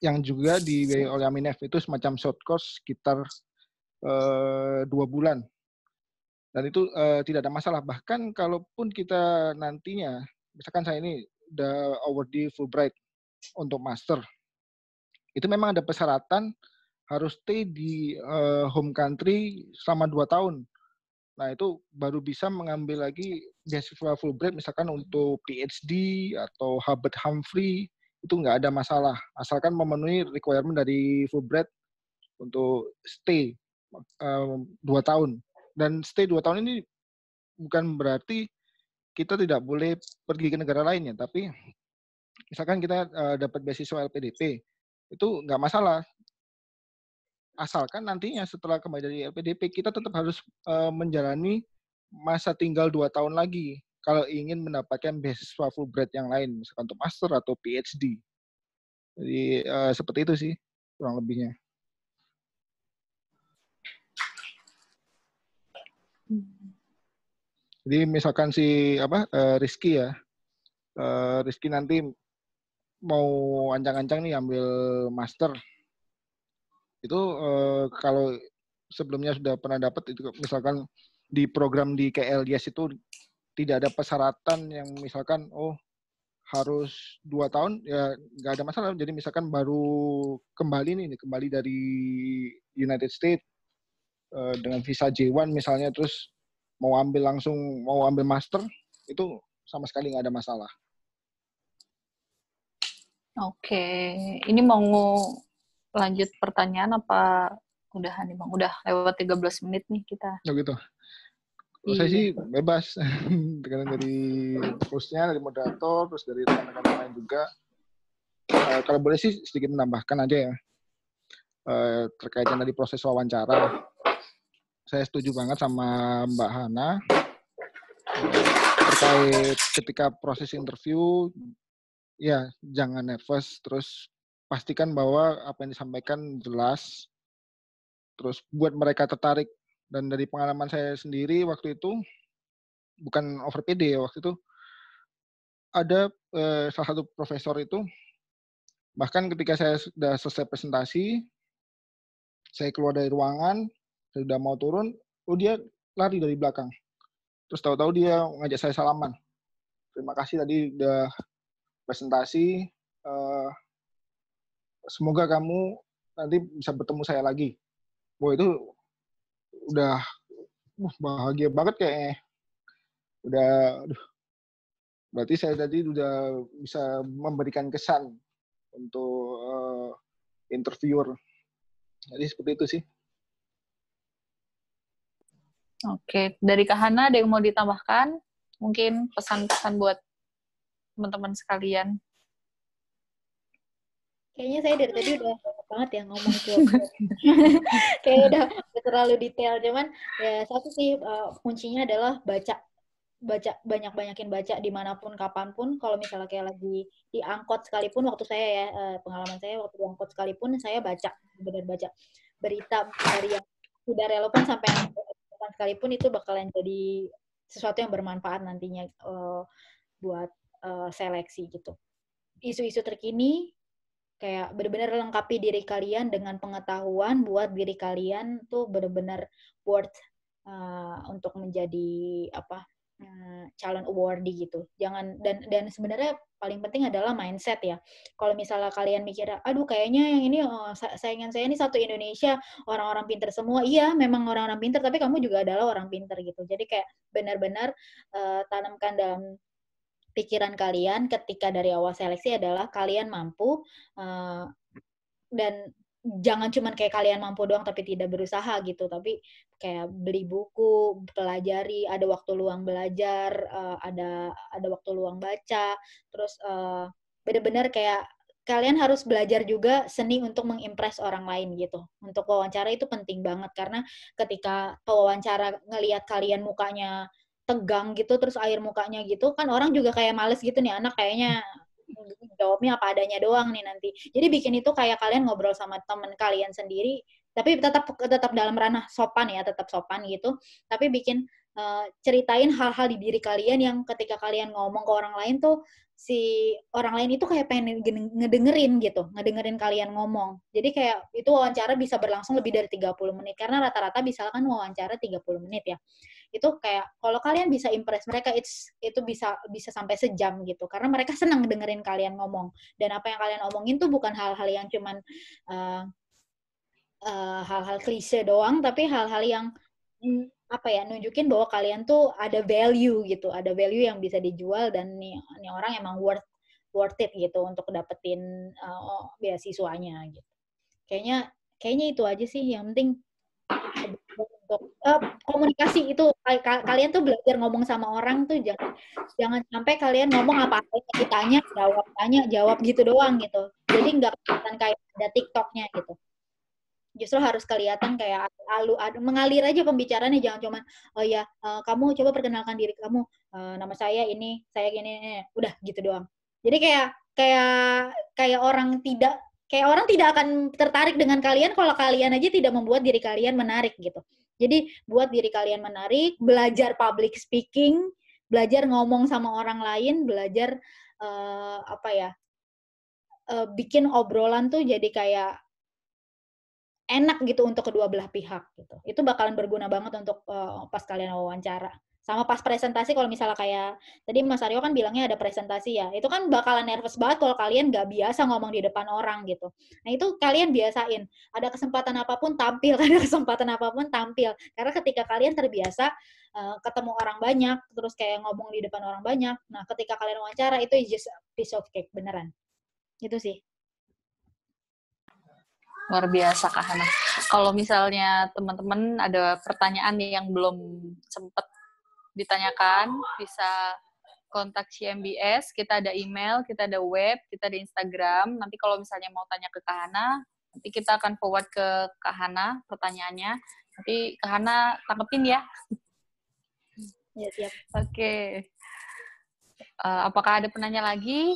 yang juga dibiayai oleh Aminef. Itu semacam short course sekitar 2 bulan. Dan itu tidak ada masalah. Bahkan kalaupun kita nantinya, misalkan saya ini udah awardee Fulbright untuk master, itu memang ada persyaratan harus stay di home country selama 2 tahun. Nah, itu baru bisa mengambil lagi beasiswa Fulbright, misalkan untuk PhD atau Hubbard Humphrey, itu nggak ada masalah. Asalkan memenuhi requirement dari Fulbright untuk stay 2 tahun. Dan stay 2 tahun ini bukan berarti kita tidak boleh pergi ke negara lain ya, tapi misalkan kita dapat beasiswa LPDP, itu nggak masalah. Asalkan nantinya setelah kembali dari LPDP, kita tetap harus menjalani masa tinggal 2 tahun lagi kalau ingin mendapatkan beasiswa Fulbright yang lain, misalkan untuk master atau PhD. Jadi seperti itu sih kurang lebihnya. Jadi misalkan si Rizky ya, Rizky nanti mau ancang-ancang nih ambil master, itu kalau sebelumnya sudah pernah dapat itu, misalkan di program di KLDS itu tidak ada persyaratan yang misalkan harus 2 tahun, ya nggak ada masalah. Jadi misalkan baru kembali dari United States dengan visa J1 misalnya, terus mau ambil master, itu sama sekali nggak ada masalah. Oke, ini mau lanjut pertanyaan apa udahan nih Bang? Udah lewat 13 menit nih kita. Oh gitu. Saya sih bebas, karena dari hostnya, dari moderator, terus dari rekan-rekan lain juga. Kalau boleh sih sedikit menambahkan aja ya, terkait yang tadi proses wawancara. Saya setuju banget sama Mbak Hana terkait ketika proses interview, ya jangan nervous, terus pastikan bahwa apa yang disampaikan jelas, terus buat mereka tertarik. Dan dari pengalaman saya sendiri waktu itu, bukan over PD ya, waktu itu ada salah satu profesor itu, bahkan ketika saya sudah selesai presentasi, saya keluar dari ruangan, saya sudah mau turun, dia lari dari belakang. Terus tahu-tahu dia ngajak saya salaman. Terima kasih tadi udah presentasi, semoga kamu nanti bisa bertemu saya lagi. Wah, itu udah bahagia banget kayaknya. Berarti saya tadi udah bisa memberikan kesan untuk interviewer. Jadi seperti itu sih. Oke, dari Kak Hana ada yang mau ditambahkan? Mungkin pesan-pesan buat teman-teman sekalian. Kayaknya saya dari tadi udah banget ya ngomong tuh. Kayak udah terlalu detail. Cuman ya satu sih kuncinya adalah baca banyakin baca dimanapun kapanpun. Kalau misalnya kayak lagi di angkot sekalipun, waktu saya ya pengalaman saya waktu di angkot sekalipun saya baca berita dari yang sudah relevan sampai yang relevan sekalipun, itu bakalan jadi sesuatu yang bermanfaat nantinya buat seleksi gitu. Isu-isu terkini kayak benar-benar lengkapi diri kalian dengan pengetahuan buat diri kalian tuh benar-benar worth untuk menjadi calon awardee gitu. Jangan dan sebenarnya paling penting adalah mindset ya. Kalau misalnya kalian mikir, aduh kayaknya yang ini saingan saya ini satu Indonesia orang-orang pintar semua. Iya, memang orang-orang pintar, tapi kamu juga adalah orang pintar gitu. Jadi kayak benar-benar tanamkan dalam pikiran kalian ketika dari awal seleksi adalah kalian mampu dan jangan cuman kayak kalian mampu doang tapi tidak berusaha gitu, tapi kayak beli buku, pelajari, ada waktu luang belajar, ada waktu luang baca, terus benar-benar kayak kalian harus belajar juga seni untuk mengimpress orang lain gitu. Untuk wawancara itu penting banget karena ketika pewawancara ngelihat kalian mukanya tegang gitu, terus air mukanya gitu, kan orang juga kayak males gitu nih, anak kayaknya jawabnya apa adanya doang nih nanti. Jadi bikin itu kayak kalian ngobrol sama temen kalian sendiri, tapi tetap dalam ranah sopan ya, tetap sopan gitu. Tapi bikin ceritain hal-hal di diri kalian yang ketika kalian ngomong ke orang lain tuh, si orang lain itu kayak pengen ngedengerin kalian ngomong. Jadi kayak itu wawancara bisa berlangsung lebih dari 30 menit, karena rata-rata misalkan wawancara 30 menit ya. itu kayak kalau kalian bisa impress mereka, itu bisa sampai sejam gitu, karena mereka senang dengerin kalian ngomong, dan apa yang kalian omongin tuh bukan hal-hal yang cuman hal-hal klise doang, tapi hal-hal yang apa ya, nunjukin bahwa kalian tuh ada value gitu, ada value yang bisa dijual, dan nih orang emang worth it gitu untuk dapetin beasiswanya gitu. Kayaknya itu aja sih yang penting. Untuk komunikasi itu, kalian tuh belajar ngomong sama orang tuh jangan sampai kalian ngomong apa-apa ditanya jawab gitu doang gitu. Jadi nggak kelihatan kayak ada TikToknya gitu. Justru harus kelihatan kayak mengalir aja pembicaraannya, jangan cuman oh ya kamu coba perkenalkan diri kamu, nama saya ini, saya gini, udah gitu doang. Jadi kayak orang tidak akan tertarik dengan kalian kalau kalian aja tidak membuat diri kalian menarik gitu. Jadi buat diri kalian menarik, belajar public speaking, belajar ngomong sama orang lain, belajar bikin obrolan tuh jadi kayak enak gitu untuk kedua belah pihak gitu. Itu bakalan berguna banget untuk pas kalian wawancara. Sama pas presentasi, kalau misalnya kayak tadi Mas Aryo kan bilangnya ada presentasi ya, itu kan bakalan nervous banget kalau kalian nggak biasa ngomong di depan orang gitu. Nah itu kalian biasain, ada kesempatan apapun tampil, karena ketika kalian terbiasa ketemu orang banyak, terus kayak ngomong di depan orang banyak, nah ketika kalian wawancara itu just a piece of cake beneran. Itu sih. Luar biasa Kak Hana. Kalau misalnya teman-teman ada pertanyaan yang belum sempat ditanyakan, bisa kontak CMBS, kita ada email, kita ada web, kita ada Instagram. Nanti kalau misalnya mau tanya ke Kak Hana, nanti kita akan forward ke Kak Hana pertanyaannya. Nanti Kak Hana tanggepin ya. Ya, siap. Oke. Apakah ada penanya lagi?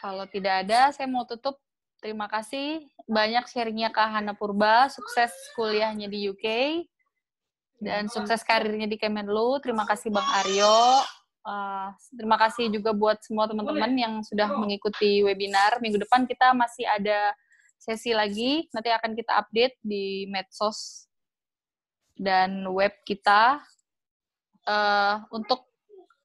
Kalau tidak ada, saya mau tutup. Terima kasih banyak sharingnya Kak Hana Purba, sukses kuliahnya di UK, dan sukses karirnya di Kemenlu. Terima kasih Bang Aryo. Terima kasih juga buat semua teman-teman yang sudah mengikuti webinar. Minggu depan kita masih ada sesi lagi, nanti akan kita update di medsos dan web kita. Untuk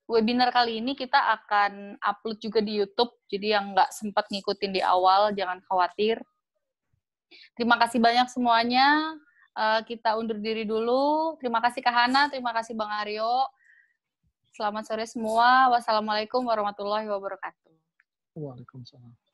webinar kali ini kita akan upload juga di YouTube, jadi yang nggak sempat ngikutin di awal, jangan khawatir. Terima kasih banyak semuanya. Kita undur diri dulu. Terima kasih Kak Hana, terima kasih Bang Aryo. Selamat sore semua. Wassalamualaikum warahmatullahi wabarakatuh. Waalaikumsalam.